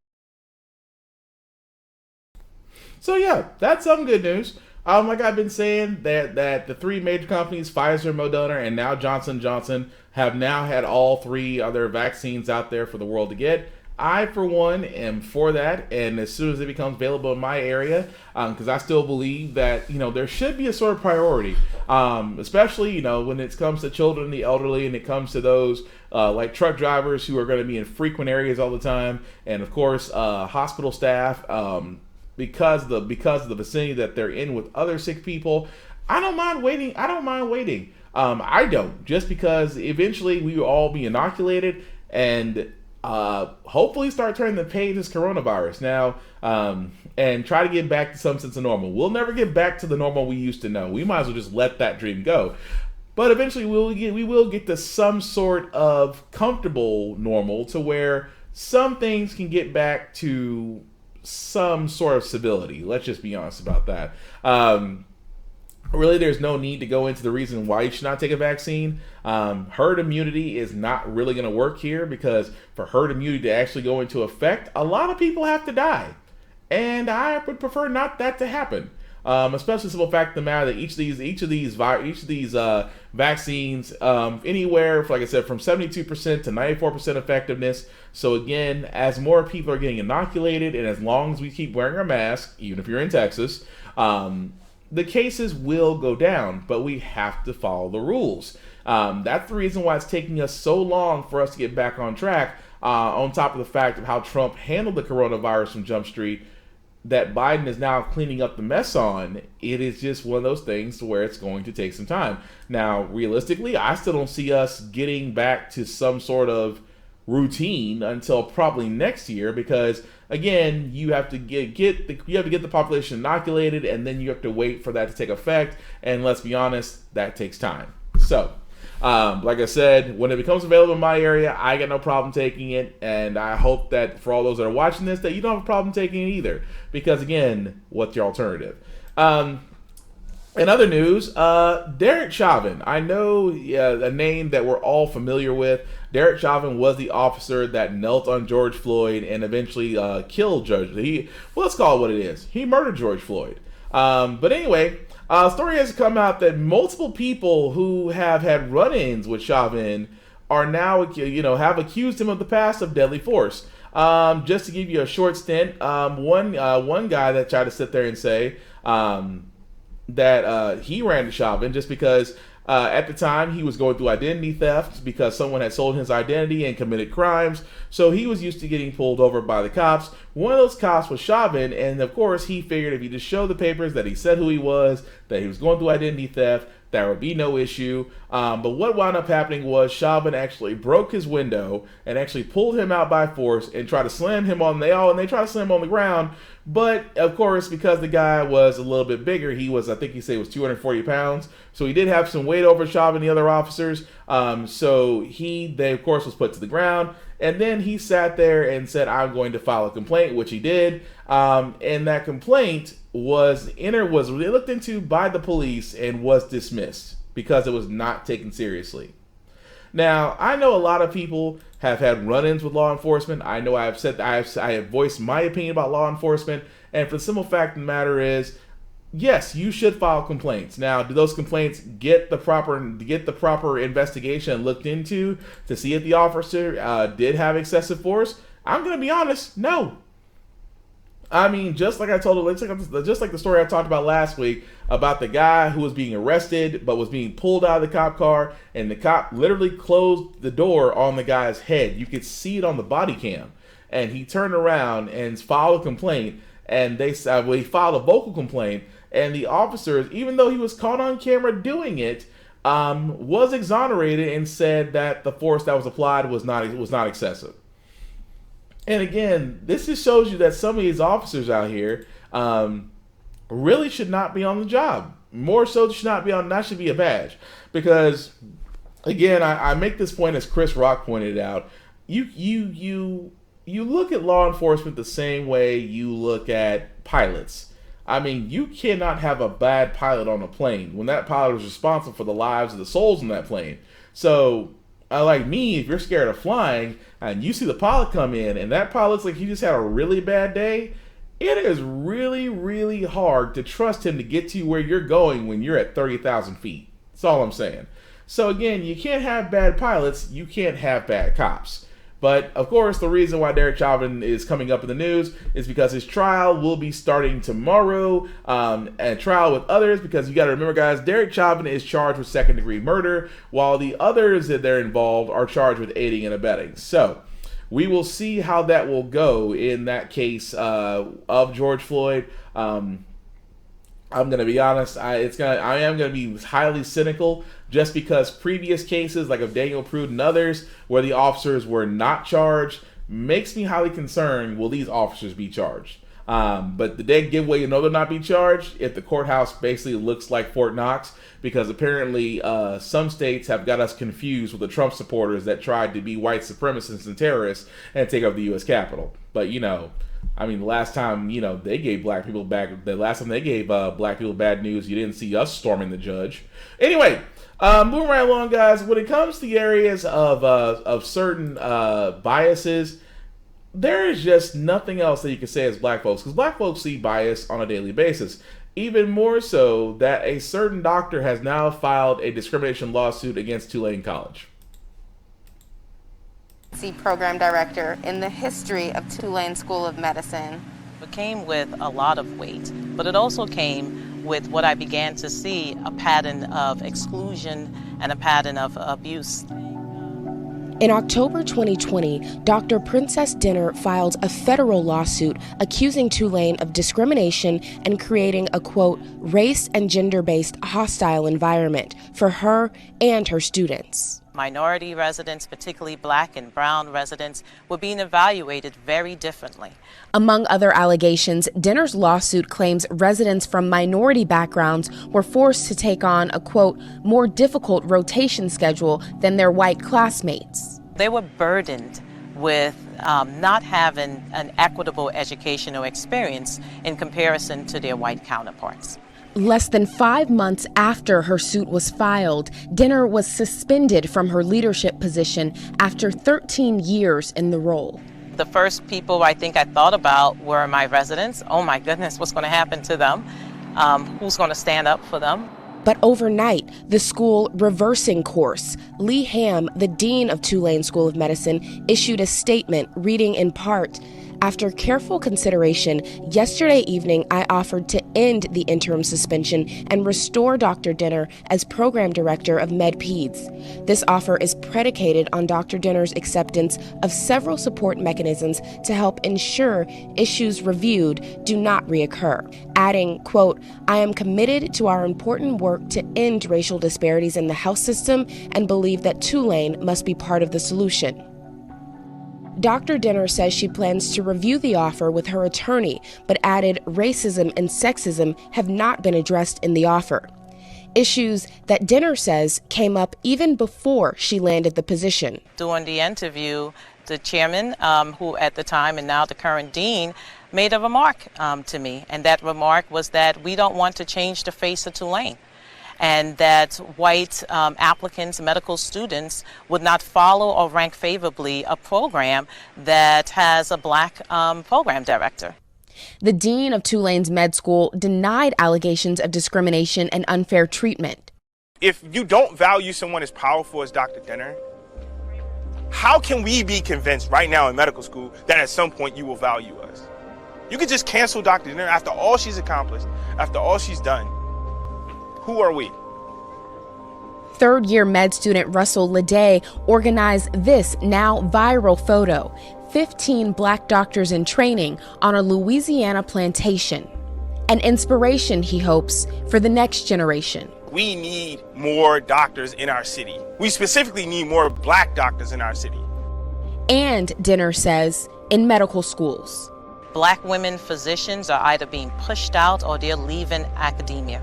So yeah, that's some good news. Like I've been saying, that the 3 major companies, Pfizer, Moderna, and now Johnson & Johnson, have now had all 3 other vaccines out there for the world to get. I, for one, am for that, and as soon as it becomes available in my area, because I still believe that, there should be a sort of priority, especially, when it comes to children, the elderly, and it comes to those like truck drivers who are going to be in frequent areas all the time, and of course, hospital staff, because of the vicinity that they're in with other sick people. I don't mind waiting. I don't, just because eventually we will all be inoculated and hopefully start turning the page this coronavirus now, and try to get back to some sense of normal. We'll never get back to the normal we used to know. We might as well just let that dream go. But eventually we will get to some sort of comfortable normal to where some things can get back to some sort of civility. Let's just be honest about that. Really, there's no need to go into the reason why you should not take a vaccine. Herd immunity is not really going to work here, because for herd immunity to actually go into effect, a lot of people have to die. And I would prefer not that to happen. Especially the simple fact of the matter that each of these vaccines, anywhere, like I said, from 72% to 94% effectiveness. So again, as more people are getting inoculated, and as long as we keep wearing our mask, even if you're in Texas, the cases will go down, but we have to follow the rules. That's the reason why it's taking us so long for us to get back on track, on top of the fact of how Trump handled the coronavirus from Jump Street. that Biden is now cleaning up the mess on, it is just one of those things where it's going to take some time. Now, realistically, I still don't see us getting back to some sort of routine until probably next year, because again, you have to get the population inoculated, and then you have to wait for that to take effect. And let's be honest, that takes time. So, like I said, when it becomes available in my area, I got no problem taking it, and I hope that for all those that are watching this, that you don't have a problem taking it either. Because again, what's your alternative? In other news, Derek Chavin. I know a name that we're all familiar with. Derek Chavin was the officer that knelt on George Floyd and eventually killed George. Let's call it what it is. He murdered George Floyd. But anyway, a story has come out that multiple people who have had run-ins with Chavin are now, have accused him of the past of deadly force. Just to give you a short stint, one guy that tried to sit there and say that he ran to Chavin just because at the time he was going through identity theft because someone had sold his identity and committed crimes. So he was used to getting pulled over by the cops. One of those cops was Chavin, and of course he figured if he just showed the papers that he said who he was, that he was going through identity theft, there would be no issue. But what wound up happening was Chavin actually broke his window and actually pulled him out by force and tried to slam him on they tried to slam him on the ground. But of course, because the guy was a little bit bigger, I think he said he was 240 pounds. So he did have some weight over Chavin and the other officers. So they of course was put to the ground. And then he sat there and said, I'm going to file a complaint, which he did. And that complaint was looked into by the police and was dismissed because it was not taken seriously. Now, I know a lot of people have had run-ins with law enforcement. I know I have voiced my opinion about law enforcement, and for the simple fact of the matter is, yes, you should file complaints. Now, do those complaints get the proper investigation looked into to see if the officer did have excessive force? I'm going to be honest, no. I mean, just like the story I talked about last week about the guy who was being arrested but was being pulled out of the cop car, and the cop literally closed the door on the guy's head. You could see it on the body cam, and he turned around and filed a complaint, and he filed a vocal complaint, and the officers, even though he was caught on camera doing it, was exonerated and said that the force that was applied was not excessive. And again, this just shows you that some of these officers out here really should not be on the job. More so should not be on, that should be a badge. Because, again, I make this point as Chris Rock pointed out, you look at law enforcement the same way you look at pilots. I mean, you cannot have a bad pilot on a plane when that pilot is responsible for the lives of the souls in that plane. So, like me, if you're scared of flying and you see the pilot come in and that pilot looks like he just had a really bad day, it is really, really hard to trust him to get to where you're going when you're at 30,000 feet. That's all I'm saying. So again, you can't have bad pilots, you can't have bad cops. But of course, the reason why Derek Chavin is coming up in the news is because his trial will be starting tomorrow, and trial with others, because you got to remember, guys, Derek Chavin is charged with second-degree murder, while the others that they're involved are charged with aiding and abetting. So we will see how that will go in that case of George Floyd. I'm going to be honest, I am going to be highly cynical just because previous cases like of Daniel Prude and others where the officers were not charged makes me highly concerned, will these officers be charged? But the dead giveaway, they'll not be charged if the courthouse basically looks like Fort Knox, because apparently some states have got us confused with the Trump supporters that tried to be white supremacists and terrorists and take over the U.S. Capitol. But, I mean, the last time, they gave black people bad news, you didn't see us storming the judge. Anyway, moving right along, guys, when it comes to the areas of certain biases, there is just nothing else that you can say as black folks, because black folks see bias on a daily basis. Even more so that a certain doctor has now filed a discrimination lawsuit against Tulane College. Program director in the history of Tulane School of Medicine. It came with a lot of weight, but it also came with what I began to see, a pattern of exclusion and a pattern of abuse. In October 2020, Dr. Princess Dinner filed a federal lawsuit accusing Tulane of discrimination and creating a, quote, race and gender-based hostile environment for her and her students. Minority residents, particularly Black and brown residents, were being evaluated very differently. Among other allegations, Dinner's lawsuit claims residents from minority backgrounds were forced to take on a, quote, more difficult rotation schedule than their white classmates. They were burdened with not having an equitable educational experience in comparison to their white counterparts. Less than 5 months after her suit was filed, Dinner was suspended from her leadership position after 13 years in the role. The first people I think I thought about were my residents. Oh my goodness, what's going to happen to them? Who's going to stand up for them? But overnight, the school reversing course. Lee Ham, the dean of Tulane School of Medicine, issued a statement reading in part, "After careful consideration, yesterday evening I offered to end the interim suspension and restore Dr. Dinner as program director of MedPeds. This offer is predicated on Dr. Dinner's acceptance of several support mechanisms to help ensure issues reviewed do not reoccur," adding, quote, "I am committed to our important work to end racial disparities in the health system and believe that Tulane must be part of the solution." Dr. Dinner says she plans to review the offer with her attorney, but added racism and sexism have not been addressed in the offer. Issues that Dinner says came up even before she landed the position. During the interview, the chairman, who at the time and now the current dean, made a remark to me, and that remark was that we don't want to change the face of Tulane, and that white applicants, medical students, would not follow or rank favorably a program that has a Black program director. The dean of Tulane's med school denied allegations of discrimination and unfair treatment. If you don't value someone as powerful as Dr. Dinner, how can we be convinced right now in medical school that at some point you will value us? You could just cancel Dr. Dinner after all she's accomplished, after all she's done. Who are we? Third-year med student Russell Leday organized this now viral photo, 15 Black doctors in training on a Louisiana plantation. An inspiration, he hopes, for the next generation. We need more doctors in our city. We specifically need more Black doctors in our city. And, Dinner says, in medical schools. Black women physicians are either being pushed out or they're leaving academia.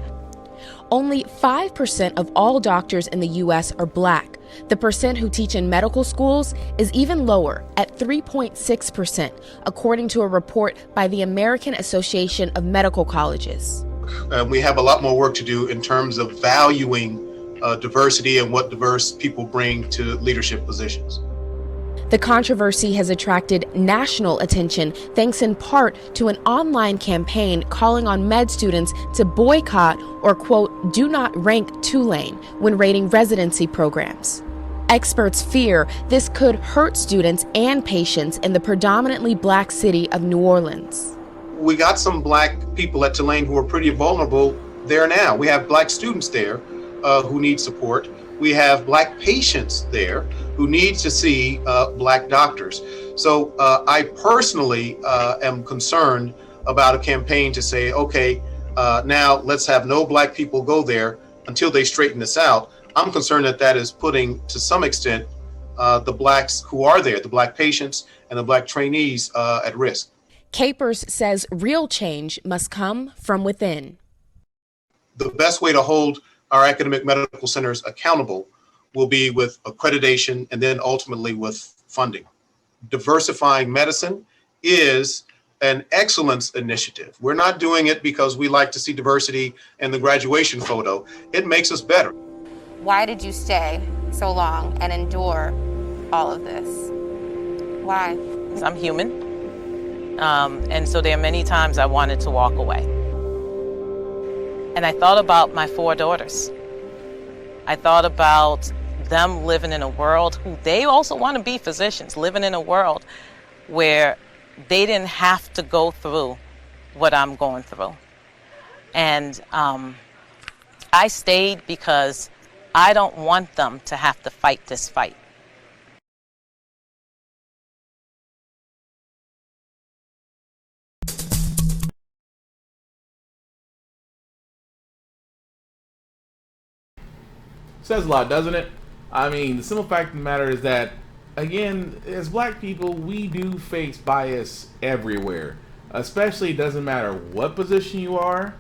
Only 5% of all doctors in the U.S. are Black. The percent who teach in medical schools is even lower, at 3.6%, according to a report by the American Association of Medical Colleges. We have a lot more work to do in terms of valuing diversity and what diverse people bring to leadership positions. The controversy has attracted national attention thanks in part to an online campaign calling on med students to boycott or, quote, do not rank Tulane when rating residency programs. Experts fear this could hurt students and patients in the predominantly Black city of New Orleans. We got some Black people at Tulane who are pretty vulnerable there now. We have Black students there who need support. We have Black patients there who need to see Black doctors. So I personally am concerned about a campaign to say, okay, now let's have no Black people go there until they straighten this out. I'm concerned that that is putting, to some extent, the Blacks who are there, the Black patients and the Black trainees at risk. Capers says real change must come from within. The best way to hold our academic medical centers accountable will be with accreditation and then ultimately with funding. Diversifying medicine is an excellence initiative. We're not doing it because we like to see diversity in the graduation photo. It makes us better. Why did you stay so long and endure all of this? Why? I'm human. And so there are many times I wanted to walk away. And I thought about my 4 daughters. I thought about them living in a world who they also want to be physicians, living in a world where they didn't have to go through what I'm going through. And I stayed because I don't want them to have to fight this fight. Says a lot, doesn't it? I mean, the simple fact of the matter is that, again, as black people, we do face bias everywhere. Especially, it doesn't matter what position you are.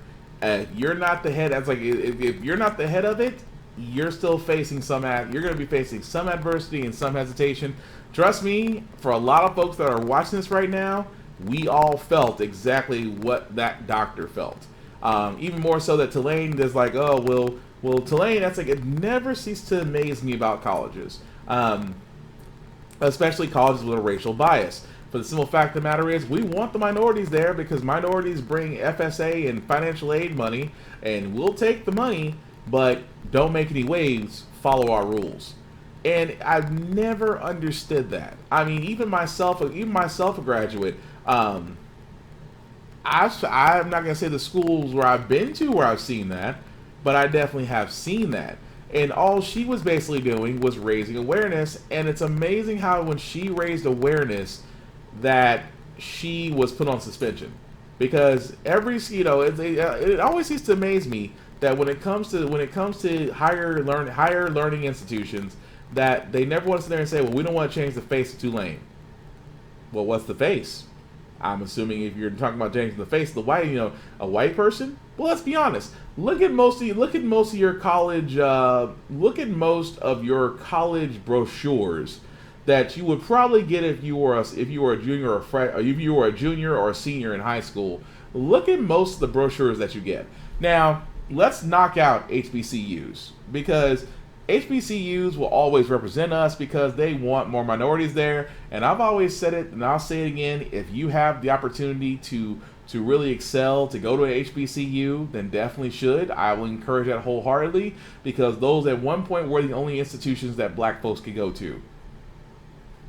You're not the head. That's like, if you're not the head of it, you're still facing you're going to be facing some adversity and some hesitation. Trust me, for a lot of folks that are watching this right now, we all felt exactly what that doctor felt. Even more so that Tulane is like, oh, well, Tulane, that's like, it never ceased to amaze me about colleges. Especially colleges with a racial bias. But the simple fact of the matter is, we want the minorities there because minorities bring FSA and financial aid money, and we'll take the money, but don't make any waves, follow our rules. And I've never understood that. I mean, even myself a graduate, I'm not going to say the schools where I've been to where I've seen that, but I definitely have seen that. And all she was basically doing was raising awareness, and it's amazing how when she raised awareness that she was put on suspension. Because it always seems to amaze me that when it comes to higher learning institutions, that they never want to sit there and say, well, we don't want to change the face of Tulane. Well, what's the face? I'm assuming if you're talking about changing the face of the white, a white person. Well, let's be honest. Look at most of your college brochures that you would probably get if you were a junior or a senior in high school. Look at most of the brochures that you get. Now, let's knock out HBCUs, because HBCUs will always represent us because they want more minorities there. And I've always said it, and I'll say it again, if you have the opportunity to really excel, to go to a HBCU, then definitely should. I will encourage that wholeheartedly, because those at one point were the only institutions that black folks could go to.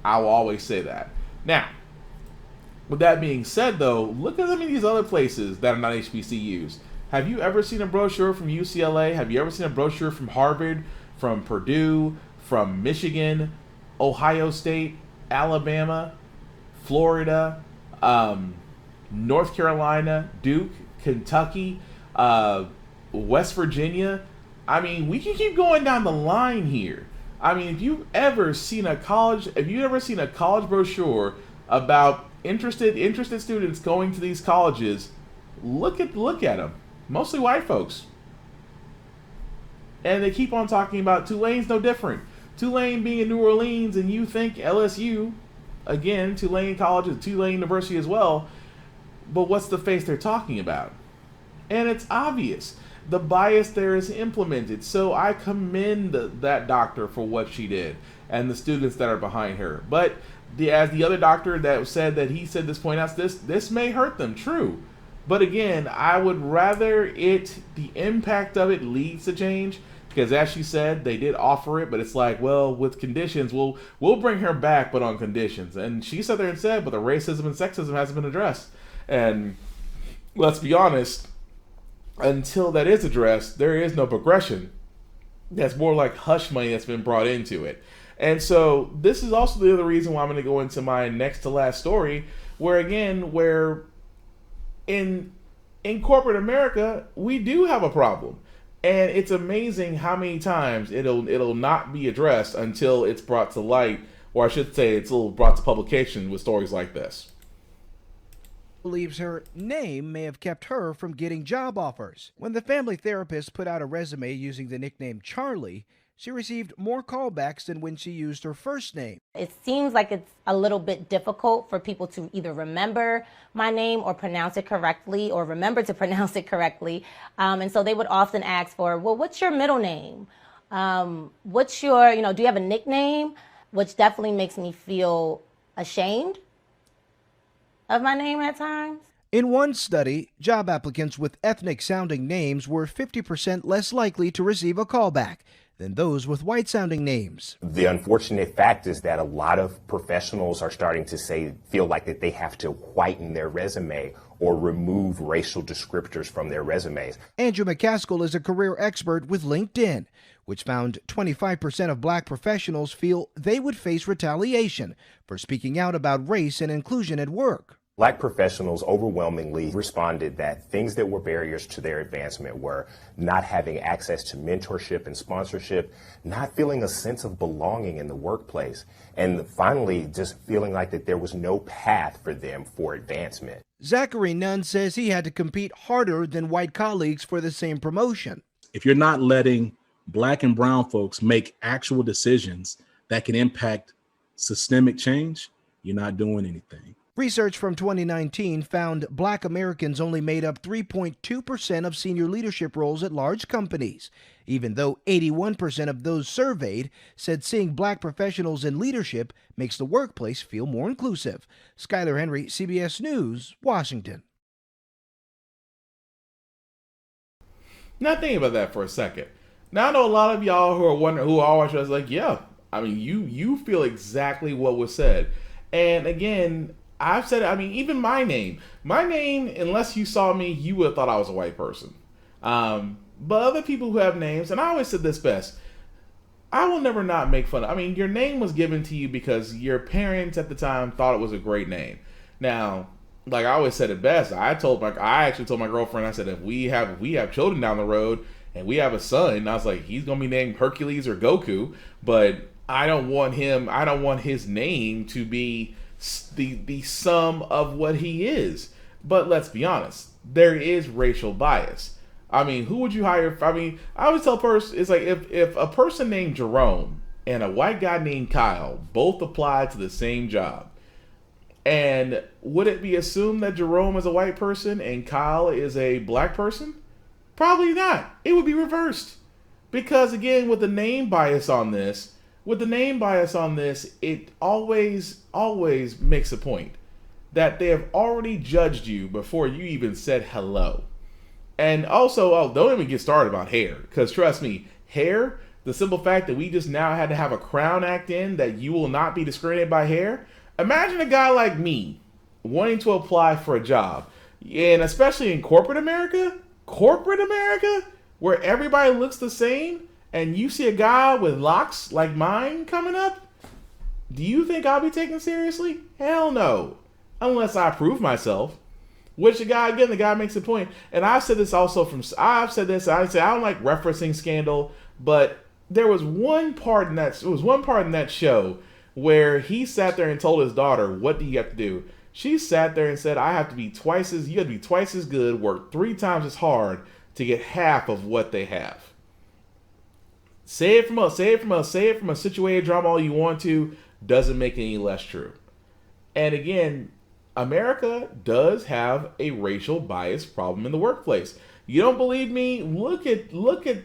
I will always say that. Now, with that being said, though, look at some of these other places that are not HBCUs. Have you ever seen a brochure from UCLA? Have you ever seen a brochure from Harvard, from Purdue, from Michigan, Ohio State, Alabama, Florida, North Carolina, Duke, Kentucky, West Virginia? I mean, we can keep going down the line here. I mean, if you've ever seen a college brochure about interested students going to these colleges, look at them. Mostly white folks. And they keep on talking about Tulane's no different. Tulane being in New Orleans, and you think LSU, again, Tulane College is Tulane University as well, but what's the face they're talking about? And it's obvious. The bias there is implemented. So I commend that doctor for what she did and the students that are behind her. But as the other doctor that said that he said this point out, this may hurt them, true. But again, I would rather the impact of it leads to change, because as she said, they did offer it, but it's like, well, with conditions, we'll bring her back, but on conditions. And she sat there and said, but the racism and sexism hasn't been addressed. And let's be honest, until that is addressed, there is no progression. That's more like hush money that's been brought into it. And so this is also the other reason why I'm going to go into my next to last story, where in corporate America, we do have a problem. And it's amazing how many times it'll not be addressed until it's brought to light, or I should say it's brought to publication with stories like this. Believes her name may have kept her from getting job offers. When the family therapist put out a resume using the nickname Charlie, she received more callbacks than when she used her first name. It seems like it's a little bit difficult for people to either remember my name or pronounce it correctly, or remember to pronounce it correctly. And so they would often ask for, well, what's your middle name? What's your, do you have a nickname? Which definitely makes me feel ashamed of my name at times. In one study, job applicants with ethnic-sounding names were 50% less likely to receive a callback than those with white-sounding names. The unfortunate fact is that a lot of professionals are starting to feel like that they have to whiten their resume or remove racial descriptors from their resumes. Andrew McCaskill is a career expert with LinkedIn, which found 25% of black professionals feel they would face retaliation for speaking out about race and inclusion at work. Black professionals overwhelmingly responded that things that were barriers to their advancement were not having access to mentorship and sponsorship, not feeling a sense of belonging in the workplace, and finally just feeling like that there was no path for them for advancement. Zachary Nunn says he had to compete harder than white colleagues for the same promotion. If you're not letting Black and brown folks make actual decisions that can impact systemic change, you're not doing anything. Research from 2019 found Black Americans only made up 3.2% of senior leadership roles at large companies, even though 81% of those surveyed said seeing Black professionals in leadership makes the workplace feel more inclusive. Skylar Henry, CBS News, Washington. Now think about that for a second. Now I know a lot of y'all who are wondering, who are watching us, like, yeah, I mean, you feel exactly what was said. And again, I've said it, I mean, even my name, unless you saw me, you would have thought I was a white person. But other people who have names, and I always said this best, I will never not make fun of, I mean, your name was given to you because your parents at the time thought it was a great name. Now, like I always said it best, I actually told my girlfriend, I said, if we have children down the road and we have a son, I was like, he's going to be named Hercules or Goku, but I don't want his name to be the sum of what he is. But let's be honest, there is racial bias. I mean, who would you hire? I mean, I always tell it's like if a person named Jerome and a white guy named Kyle both apply to the same job, and would it be assumed that Jerome is a white person and Kyle is a Black person? Probably not. It would be reversed. Because again, with the name bias on this, it always makes a point that they have already judged you before you even said hello. And also, don't even get started about hair, because trust me, hair, the simple fact that we just now had to have a Crown Act in that you will not be discriminated by hair. Imagine a guy like me wanting to apply for a job, and especially in corporate America, where everybody looks the same, and you see a guy with locks like mine coming up, do you think I'll be taken seriously? Hell no. Unless I prove myself. Which the guy makes a point. And I've said this also I say I don't like referencing Scandal, but there was one part in that show where he sat there and told his daughter, what do you have to do? She sat there and said, you have to be twice as good, work 3 times as hard to get half of what they have. Say it from a situated drama all you want to, doesn't make it any less true. And again, America does have a racial bias problem in the workplace. You don't believe me? Look at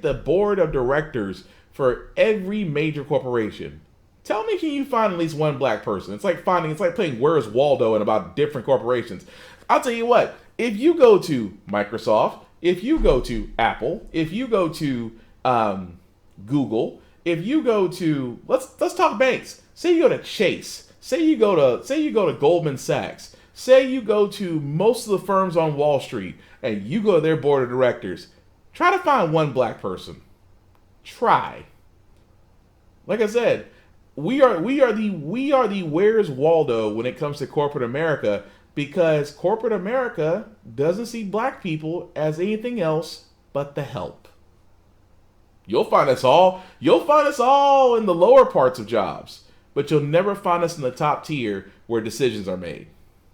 the board of directors for every major corporation. Tell me, can you find at least one Black person? It's like playing Where's Waldo in about different corporations. I'll tell you what, if you go to Microsoft, if you go to Apple, if you go to Google, if you go to let's talk banks. Say you go to Chase, say you go to Goldman Sachs, say you go to most of the firms on Wall Street, and you go to their board of directors. Try to find one Black person. Try. Like I said, we are the Where's Waldo when it comes to corporate America, because corporate America doesn't see Black people as anything else but the help. You'll find us all in the lower parts of jobs, but you'll never find us in the top tier where decisions are made.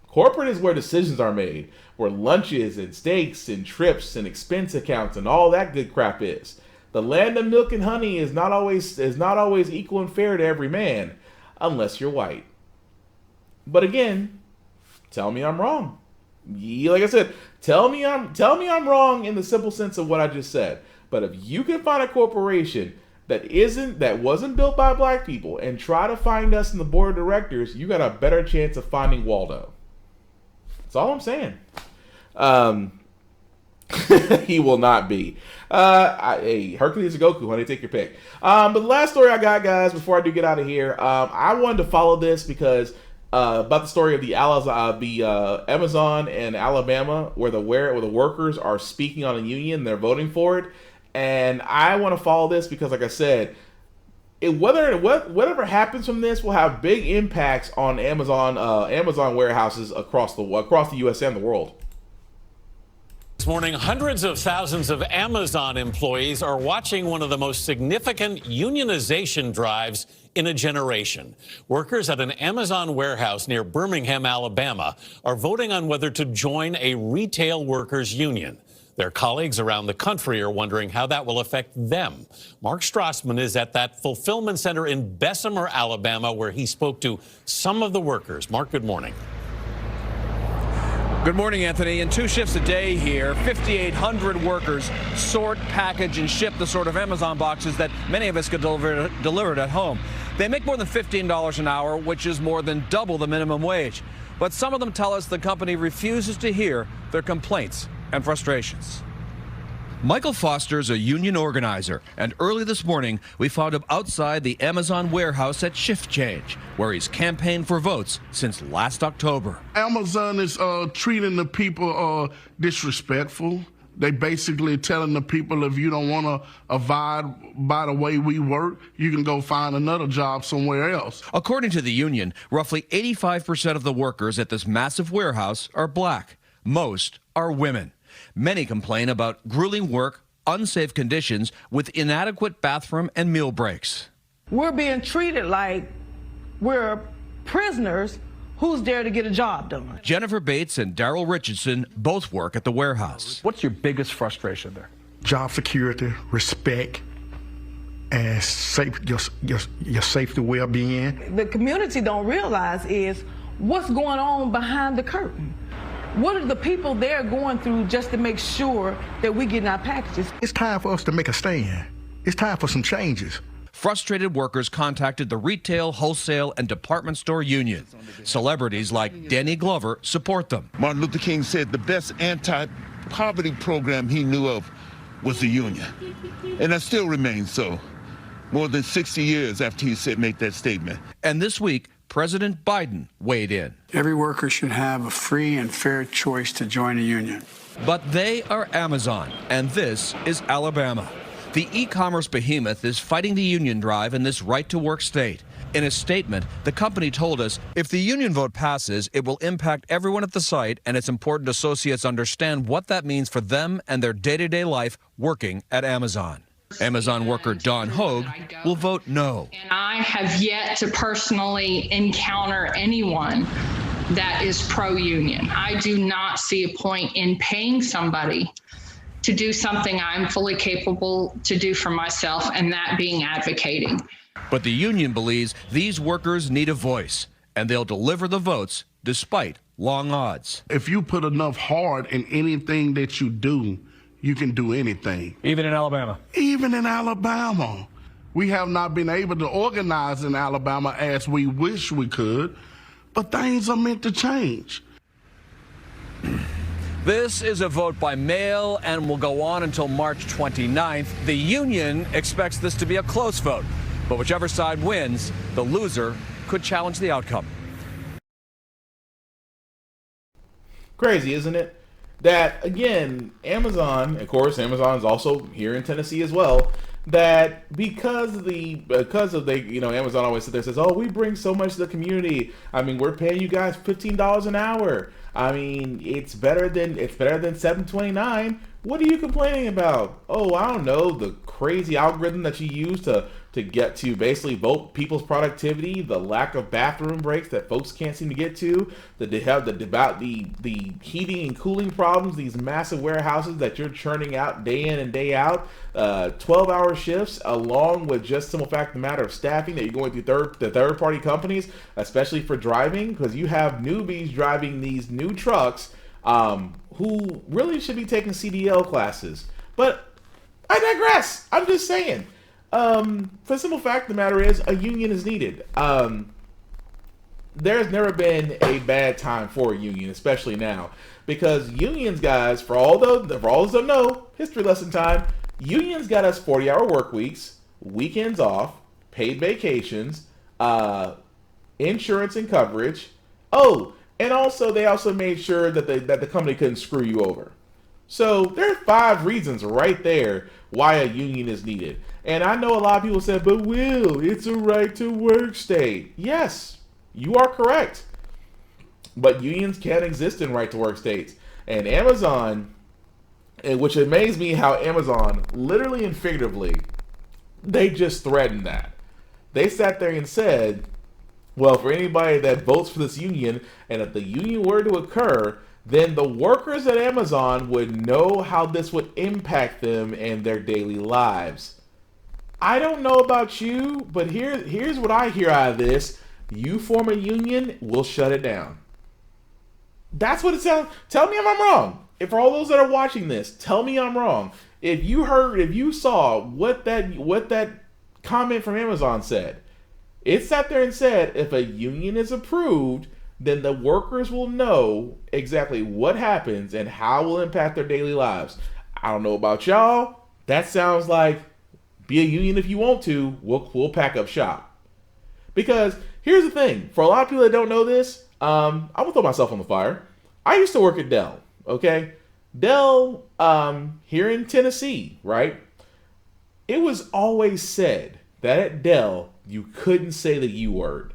Corporate is where decisions are made, where lunches and steaks and trips and expense accounts and all that good crap is. The land of milk and honey is not always equal and fair to every man, unless you're white. But again, tell me I'm wrong. Like I said, tell me I'm wrong in the simple sense of what I just said. But if you can find a corporation that wasn't built by Black people and try to find us in the board of directors, you got a better chance of finding Waldo. That's all I'm saying. He will not be. Hey, Hercules or Goku, honey, take your pick. But the last story I got, guys, before I do get out of here, I wanted to follow this because about the story of the Amazon and Alabama, where the workers are speaking on a union, they're voting for it. And I want to follow this because, like I said, whatever happens from this will have big impacts on Amazon warehouses across the U.S. and the world. This morning, hundreds of thousands of Amazon employees are watching one of the most significant unionization drives in a generation. Workers at an Amazon warehouse near Birmingham, Alabama, are voting on whether to join a retail workers union. Their colleagues around the country are wondering how that will affect them. Mark Strassman is at that fulfillment center in Bessemer, Alabama, where he spoke to some of the workers. Mark, good morning. Good morning, Anthony. In 2 shifts a day here, 5,800 workers sort, package, and ship the sort of Amazon boxes that many of us get delivered at home. They make more than $15 an hour, which is more than double the minimum wage. But some of them tell us the company refuses to hear their complaints and frustrations. Michael Foster is a union organizer, and early this morning we found him outside the Amazon warehouse at Shift Change, where he's campaigned for votes since last October. Amazon is treating the people disrespectful. They basically telling the people, if you don't want to abide by the way we work, you can go find another job somewhere else. According to the union, roughly 85% of the workers at this massive warehouse are black. Most are women. Many complain about grueling work, unsafe conditions, with inadequate bathroom and meal breaks. We're being treated like we're prisoners who's there to get a job done. Jennifer Bates and Daryl Richardson both work at the warehouse. What's your biggest frustration there? Job security, respect, and your safety, well-being. The community don't realize is what's going on behind the curtain. What are the people there going through just to make sure that we get our packages? It's time for us to make a stand. It's time for some changes. Frustrated workers contacted the retail, wholesale, and department store union. Celebrities like Danny Glover support them. Martin Luther King said the best anti-poverty program he knew of was the union. And that still remains so, more than 60 years after he made that statement. And this week, President Biden weighed in. Every worker should have a free and fair choice to join a union. But they are Amazon, and this is Alabama. The e-commerce behemoth is fighting the union drive in this right-to-work state. In a statement, the company told us if the union vote passes, it will impact everyone at the site, and it's important associates understand what that means for them and their day-to-day life working at Amazon. Amazon worker Dawn Hogue will vote no. And I have yet to personally encounter anyone that is pro-union. I do not see a point in paying somebody to do something I'm fully capable to do for myself, and that being advocating. But the union believes these workers need a voice, and they'll deliver the votes despite long odds. If you put enough heart in anything that you do, you can do anything. Even in Alabama? Even in Alabama. We have not been able to organize in Alabama as we wish we could, but things are meant to change. This is a vote by mail and will go on until March 29th. The union expects this to be a close vote, but whichever side wins, the loser could challenge the outcome. Crazy, isn't it? That, again, Amazon, of course, Amazon is also here in Tennessee as well, that because of Amazon always sits there and says, oh, we bring so much to the community. I mean, we're paying you guys $15 an hour. I mean, it's better than $7.29. What are you complaining about? Oh, I don't know, the crazy algorithm that you use to get to basically vote people's productivity, the lack of bathroom breaks that folks can't seem to get to, the heating and cooling problems, these massive warehouses that you're churning out day in and day out, 12-hour shifts, along with just simple fact of the matter of staffing that you're going through third-party companies, especially for driving, because you have newbies driving these new trucks who really should be taking CDL classes. But I digress. I'm just saying. The simple fact of the matter is a union is needed. There's never been a bad time for a union, especially now. Because unions, guys, for all those that know, history lesson time, unions got us 40-hour work weeks, weekends off, paid vacations, insurance and coverage. Oh, and also they also made sure that the company couldn't screw you over. So there's 5 reasons right there why a union is needed. And I know a lot of people said, but Will, it's a right to work state. Yes, you are correct. But unions can exist in right to work states. And Amazon, which amazed me how Amazon, literally and figuratively, they just threatened that. They sat there and said, well, for anybody that votes for this union, and if the union were to occur, then the workers at Amazon would know how this would impact them and their daily lives. I don't know about you, but here's what I hear out of this. You form a union, we'll shut it down. That's what it sounds. Tell me if I'm wrong. If for all those that are watching this, tell me I'm wrong. If you saw what that comment from Amazon said, it sat there and said, if a union is approved, then the workers will know exactly what happens and how it will impact their daily lives. I don't know about y'all. That sounds like be a union if you want to. We'll pack up shop. Because here's the thing. For a lot of people that don't know this, I'm going to throw myself on the fire. I used to work at Dell, okay? Dell, here in Tennessee, right? It was always said that at Dell, you couldn't say the U word.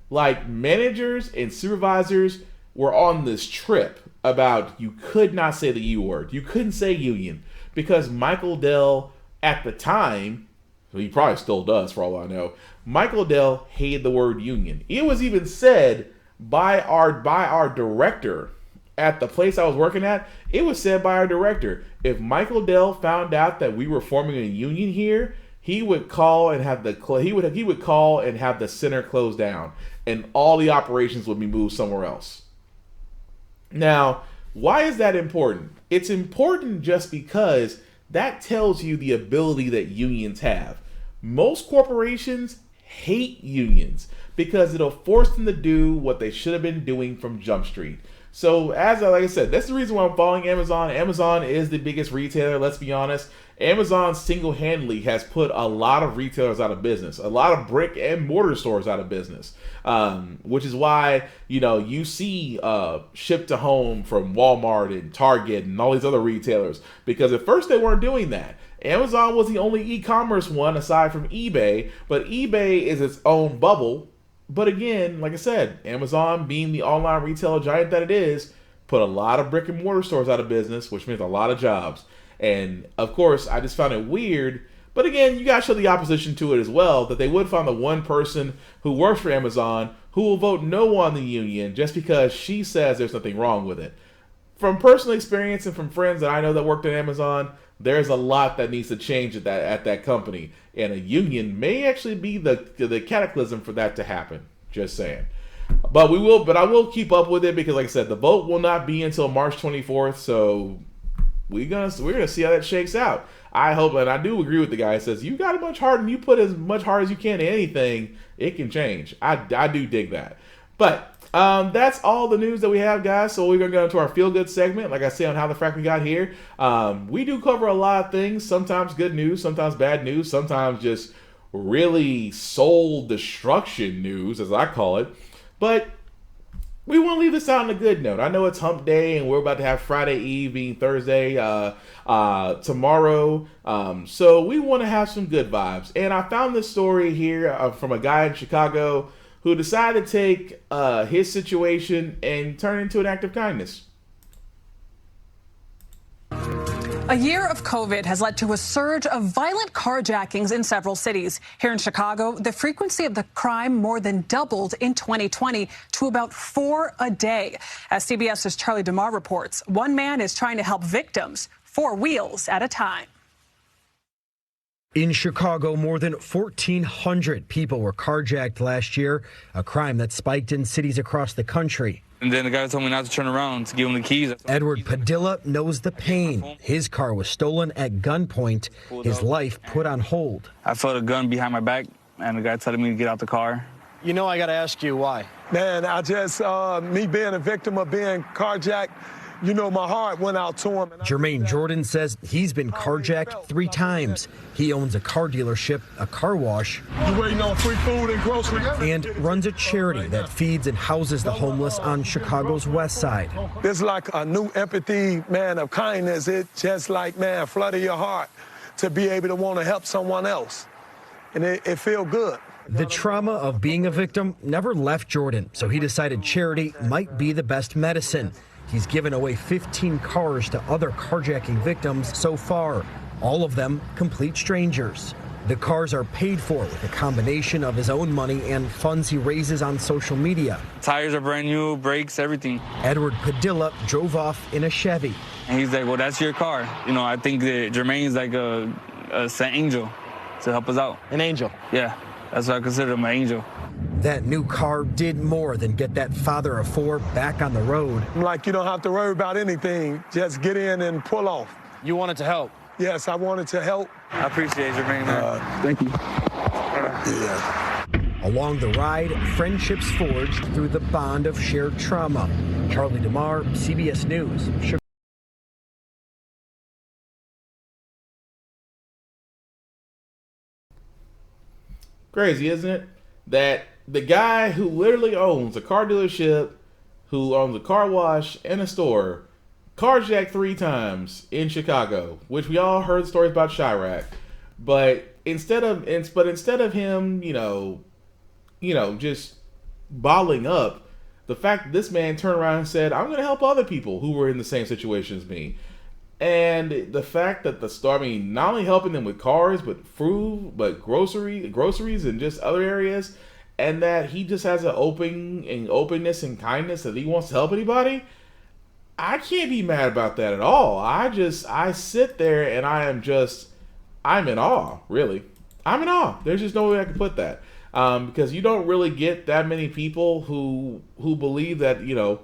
Like, managers and supervisors were on this trip about you could not say the U word. You couldn't say union because Michael Dell at the time, well, he probably still does for all I know, Michael Dell hated the word union. It was even said by our director at the place I was working at. It was said by our director, if Michael Dell found out that we were forming a union here, he would call and have the center closed down, and all the operations would be moved somewhere else. Now, why is that important? It's important just because that tells you the ability that unions have. Most corporations hate unions because it'll force them to do what they should have been doing from Jump Street. So like I said, that's the reason why I'm following Amazon. Amazon is the biggest retailer, let's be honest. Amazon single-handedly has put a lot of retailers out of business, a lot of brick and mortar stores out of business, which is why, you see ship to home from Walmart and Target and all these other retailers, because at first they weren't doing that. Amazon was the only e-commerce one aside from eBay, but eBay is its own bubble. But again, like I said, Amazon, being the online retail giant that it is, put a lot of brick and mortar stores out of business, which means a lot of jobs. And of course, I just found it weird. But again, you got to show the opposition to it as well, that they would find the one person who works for Amazon who will vote no on the union just because she says there's nothing wrong with it. From personal experience and from friends that I know that worked at Amazon, there's a lot that needs to change at that company. And a union may actually be the cataclysm for that to happen. Just saying. But I will keep up with it because, like I said, the vote will not be until March 24th. So we're gonna see how that shakes out. I hope, and I do agree with the guy who says you got a much harder and you put as much heart as you can in anything, it can change. I do dig that. But that's all the news that we have, guys. So we're gonna go into our feel good segment. Like I say, on how the frack we got here. We do cover a lot of things. Sometimes good news, sometimes bad news, sometimes just really soul destruction news, as I call it. But we want to leave this out on a good note. I know it's hump day and we're about to have Friday Eve being Thursday tomorrow. So we want to have some good vibes. And I found this story here from a guy in Chicago who decided to take his situation and turn it into an act of kindness. A year of COVID has led to a surge of violent carjackings in several cities. Here in Chicago, the frequency of the crime more than doubled in 2020 to about 4 a day. As CBS's Charlie DeMar reports, one man is trying to help victims 4 wheels at a time. In Chicago, more than 1,400 people were carjacked last year, a crime that spiked in cities across the country. And then the guy told me not to turn around, to give him the keys. Edward Padilla knows the pain. His car was stolen at gunpoint, his life put on hold. I felt a gun behind my back, and the guy telling me to get out the car. You know, I got to ask you why. Man, I just, me being a victim of being carjacked, you know, my heart went out to him. Jermaine Jordan says he's been carjacked 3 times. He owns a car dealership, a car wash, You waiting on free food and groceries? and runs a charity that feeds and houses the homeless on Chicago's west side. There's like a new empathy, man, of kindness. It just like, man, flooded your heart to be able to want to help someone else. And it feel good. The trauma of being a victim never left Jordan, so he decided charity might be the best medicine. He's given away 15 cars to other carjacking victims so far, all of them complete strangers. The cars are paid for with a combination of his own money and funds he raises on social media. Tires are brand new, brakes, everything. Edward Padilla drove off in a Chevy. And he's like, well, that's your car. You know, I think that Jermaine's like a sent angel to help us out. An angel? Yeah, that's what I consider him, an angel. That new car did more than get that father of 4 back on the road. Like, you don't have to worry about anything. Just get in and pull off. You wanted to help? Yes, I wanted to help. I appreciate Jermaine, man. Thank you. Yeah. Along the ride, friendships forged through the bond of shared trauma. Charlie DeMar, CBS News. Crazy, isn't it? That the guy who literally owns a car dealership, who owns a car wash and a store, carjacked 3 times in Chicago, which we all heard stories about Chirac. But instead of him, just bottling up, the fact that this man turned around and said, "I'm going to help other people who were in the same situation as me." And the fact that the store, not only helping them with cars, but food, but groceries and just other areas, and that he just has an openness and kindness that he wants to help anybody. I can't be mad about that at all. I sit there and I'm in awe, really. I'm in awe. There's just no way I can put that. Because you don't really get that many people who believe that, a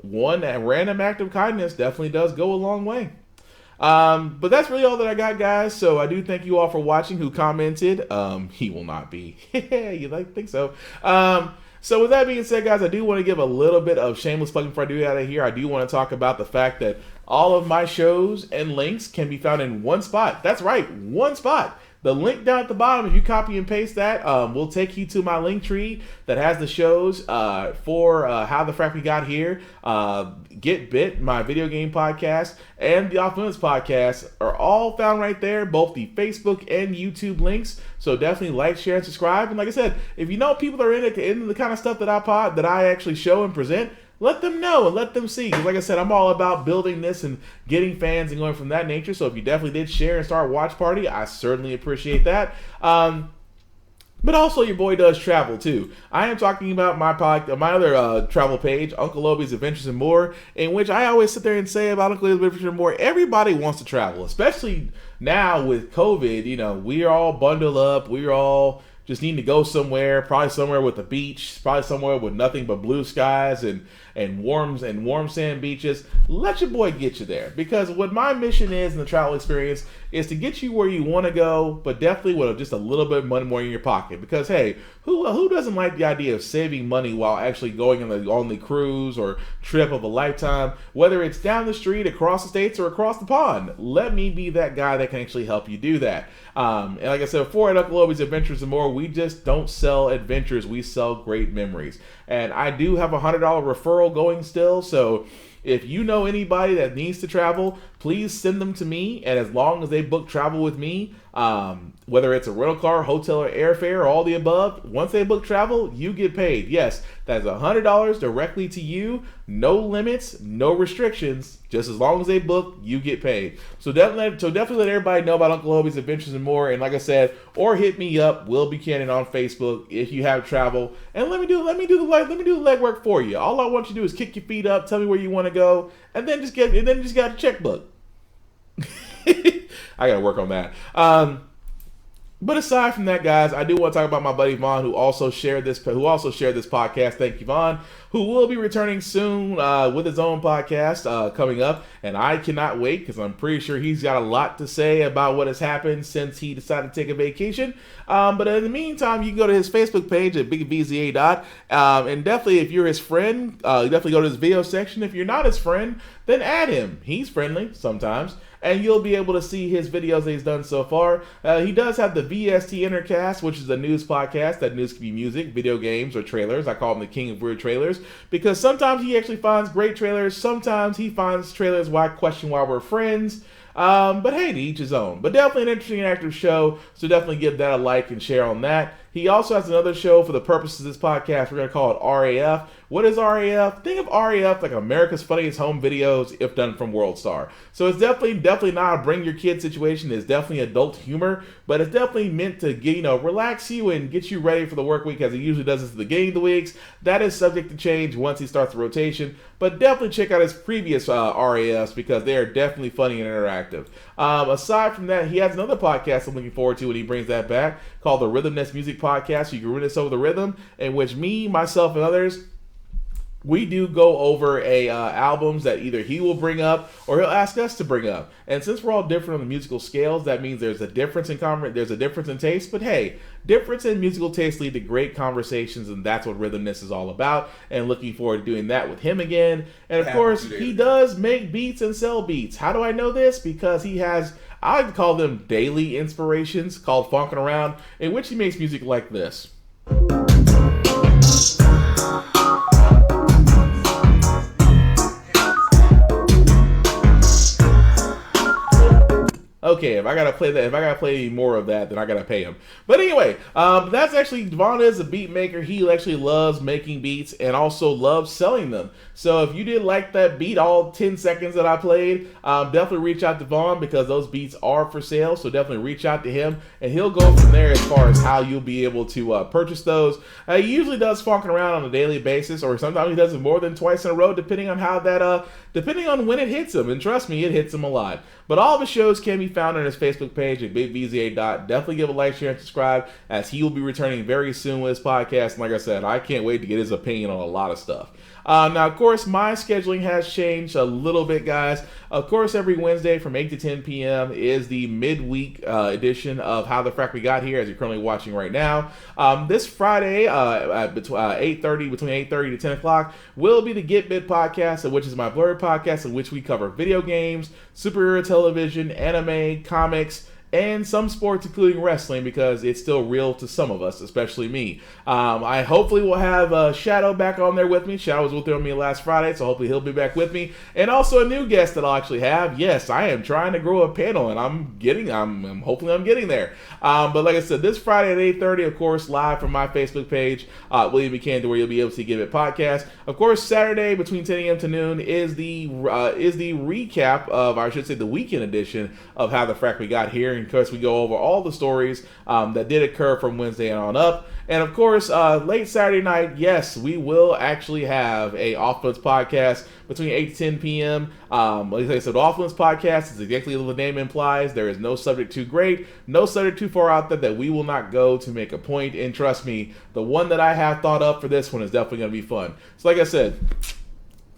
random act of kindness definitely does go a long way. But that's really all that I got, guys. So I do thank you all for watching who commented. He will not be. You think so? So with that being said, guys, I do want to give a little bit of shameless plugging before I do get out of here. I do want to talk about the fact that all of my shows and links can be found in one spot. That's right, one spot. The link down at the bottom, if you copy and paste that, will take you to my link tree that has the shows for How the Frack We Got Here, Get Bit, my video game podcast, and the Off Limits podcast are all found right there, both the Facebook and YouTube links. So definitely like, share, and subscribe. And like I said, if you know people are into the kind of stuff that I actually show and present, let them know and let them see. Because like I said, I'm all about building this and getting fans and going from that nature. So if you definitely did share and start a watch party, I certainly appreciate that. But also your boy does travel too. I am talking about my other travel page, Uncle Obi's Adventures and More, in which I always sit there and say about Uncle Obi's Adventures and More, everybody wants to travel, especially now with COVID. We are all bundled up. We are all just need to go somewhere, probably somewhere with a beach, probably somewhere with nothing but blue skies and warm sand beaches. Let your boy get you there, because what my mission is in the travel experience is to get you where you want to go, but definitely with just a little bit of money more in your pocket. Because hey, who doesn't like the idea of saving money while actually going on the cruise or trip of a lifetime, whether it's down the street, across the states, or across the pond? Let me be that guy that can actually help you do that. And like I said before, at Uncle Obi's Adventures and More, we just don't sell adventures, we sell great memories. And I do have a $100 referral going still, so if you know anybody that needs to travel, please send them to me. And as long as they book travel with me, whether it's a rental car, hotel, or airfare, or all the above, once they book travel, you get paid. Yes, that's $100 directly to you. No limits, no restrictions. Just as long as they book, you get paid. So definitely let everybody know about Uncle Obi's Adventures and More. And like I said, or hit me up, Will Buchanan on Facebook, if you have travel. And let me do the legwork for you. All I want you to do is kick your feet up, tell me where you want to go, and then just get a checkbook. I gotta work on that. But aside from that, guys, I do want to talk about my buddy Vaughn, who also shared this podcast. Thank you, Vaughn, who will be returning soon with his own podcast coming up. And I cannot wait, because I'm pretty sure he's got a lot to say about what has happened since he decided to take a vacation. But in the meantime, you can go to his Facebook page at BigVZA. And definitely, if you're his friend, definitely go to his video section. If you're not his friend, then add him. He's friendly sometimes. And you'll be able to see his videos that he's done so far. He does have the VST Intercast, which is a news podcast. That news can be music, video games, or trailers. I call him the king of weird trailers, because sometimes he actually finds great trailers. Sometimes he finds trailers why I question why we're friends. But hey, to each his own. But definitely an interesting and active show, so definitely give that a like and share on that. He also has another show for the purposes of this podcast. We're going to call it RAF. What is RAF? Think of RAF like America's Funniest Home Videos if done from WorldStar. So it's definitely not a bring your kid situation. It's definitely adult humor, but it's definitely meant to get, relax you and get you ready for the work week, as he usually does this at the beginning of the weeks. That is subject to change once he starts the rotation, but definitely check out his previous RAFs, because they are definitely funny and interactive. Aside from that, he has another podcast I'm looking forward to when he brings that back, called the Rhythmness Music Podcast. So you can read this over the rhythm, in which me, myself, and others, we do go over albums that either he will bring up or he'll ask us to bring up. And since we're all different on the musical scales, that means there's a difference in taste. But hey, difference in musical taste lead to great conversations, and that's what Rhythmness is all about. And looking forward to doing that with him again. And of course, he does make beats and sell beats. How do I know this? Because he has, I like to call them daily inspirations, called Funkin' Around, in which he makes music like this. Okay, if I gotta play any more of that, then I gotta pay him. But anyway, that's actually, Vaughn is a beat maker. He actually loves making beats and also loves selling them. So if you did like that beat, all 10 seconds that I played, definitely reach out to Vaughn, because those beats are for sale. So definitely reach out to him, and he'll go from there as far as how you'll be able to purchase those. He usually does Funkin' Around on a daily basis, or sometimes he does it more than twice in a row, depending on how that, depending on when it hits him. And trust me, it hits him a lot. But all of his shows can be found on his Facebook page at BigVZA. Definitely give a like, share, and subscribe, as he will be returning very soon with his podcast. And like I said, I can't wait to get his opinion on a lot of stuff. Now, of course, my scheduling has changed a little bit, guys. Of course, every Wednesday from 8 to 10 p.m. is the midweek edition of How the Frack We Got Here, as you're currently watching right now. This Friday, between 8:30 to 10 o'clock, will be the Get Bit podcast, which is my blurred podcast, in which we cover video games, superhero television, anime, comics, and some sports, including wrestling, because it's still real to some of us, especially me. I hopefully will have Shadow back on there with me. Shadow was with me last Friday, so hopefully he'll be back with me. And also a new guest that I'll actually have. Yes, I am trying to grow a panel, and hopefully I'm getting there. But like I said, this Friday at 8:30, of course, live from my Facebook page, William Buchanan, where you'll be able to give it podcast. Of course, Saturday between 10 a.m. to noon is the recap of, or I should say, the weekend edition of How the Frack We Got Here. And of course, we go over all the stories that did occur from Wednesday and on up. And of course, late Saturday night, yes, we will actually have a Offense podcast between 8 to 10 p.m. Like I said, Offense podcast is exactly what the name implies. There is no subject too great, no subject too far out there that we will not go to make a point. And trust me, the one that I have thought up for this one is definitely going to be fun. So like I said,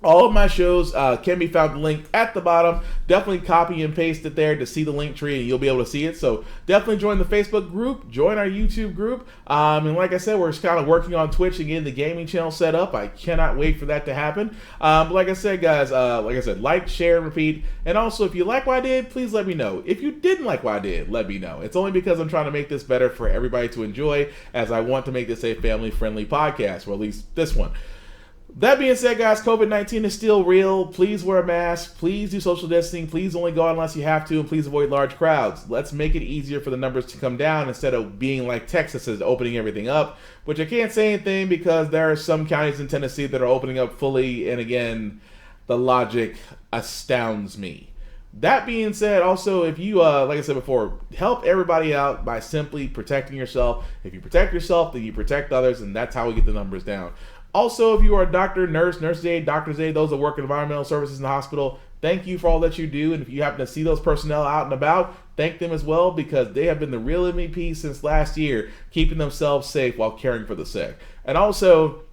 all of my shows can be found linked at the bottom. Definitely copy and paste it there to see the link tree, and you'll be able to see it. So definitely join the Facebook group, join our YouTube group. And like I said, we're just kind of working on Twitch and getting the gaming channel set up. I cannot wait for that to happen. But like I said, guys, like, share, and repeat. And also, if you like what I did, please let me know. If you didn't like what I did, let me know. It's only because I'm trying to make this better for everybody to enjoy, as I want to make this a family-friendly podcast, or at least this one. That being said, guys, COVID-19 is still real. Please wear a mask. Please do social distancing. Please only go out unless you have to, and please avoid large crowds. Let's make it easier for the numbers to come down instead of being like Texas is opening everything up, which I can't say anything because there are some counties in Tennessee that are opening up fully, and again, the logic astounds me. That being said, also, if you, like I said before, help everybody out by simply protecting yourself. If you protect yourself, then you protect others, and that's how we get the numbers down. Also, if you are a doctor, nurse's aide, doctor's aide, those that work in environmental services in the hospital, thank you for all that you do. And if you happen to see those personnel out and about, thank them as well, because they have been the real MVP since last year, keeping themselves safe while caring for the sick. And also,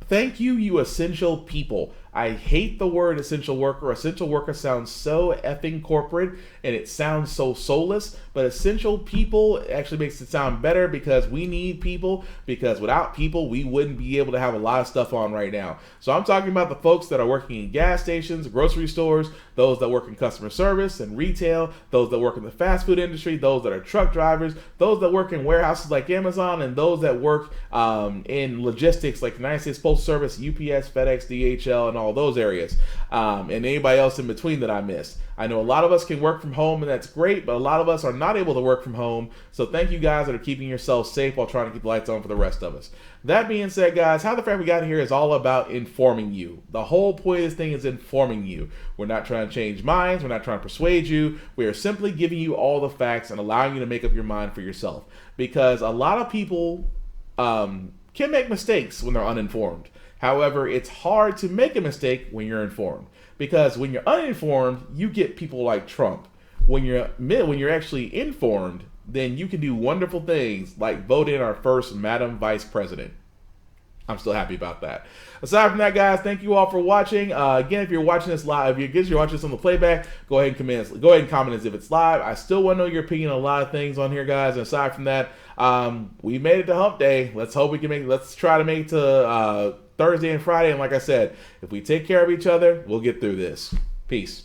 thank you, you essential people. I hate the word essential worker. Essential worker sounds so effing corporate and it sounds so soulless, but essential people actually makes it sound better, because we need people, because without people, we wouldn't be able to have a lot of stuff on right now. So I'm talking about the folks that are working in gas stations, grocery stores, those that work in customer service and retail, those that work in the fast food industry, those that are truck drivers, those that work in warehouses like Amazon, and those that work in logistics like United States Postal Service, UPS, FedEx, DHL, and all those areas, and anybody else in between that I missed. I know a lot of us can work from home, and that's great, but a lot of us are not able to work from home. So thank you guys that are keeping yourselves safe while trying to keep the lights on for the rest of us. That being said, guys, How the Frack We Got Here is all about informing you. The whole point of this thing is informing you. We're not trying to change minds. We're not trying to persuade you. We are simply giving you all the facts and allowing you to make up your mind for yourself. Because a lot of people can make mistakes when they're uninformed. However, it's hard to make a mistake when you're informed, because when you're uninformed, you get people like Trump. When you're actually informed, then you can do wonderful things like vote in our first Madam Vice President. I'm still happy about that. Aside from that, guys, thank you all for watching. Again, if you're watching this live, if you're watching this on the playback, go ahead and comment as if it's live. I still want to know your opinion on a lot of things on here, guys. And aside from that, we made it to Hump Day. Let's hope we can make. Let's try to make it to Thursday and Friday. And like I said, if we take care of each other, we'll get through this. Peace.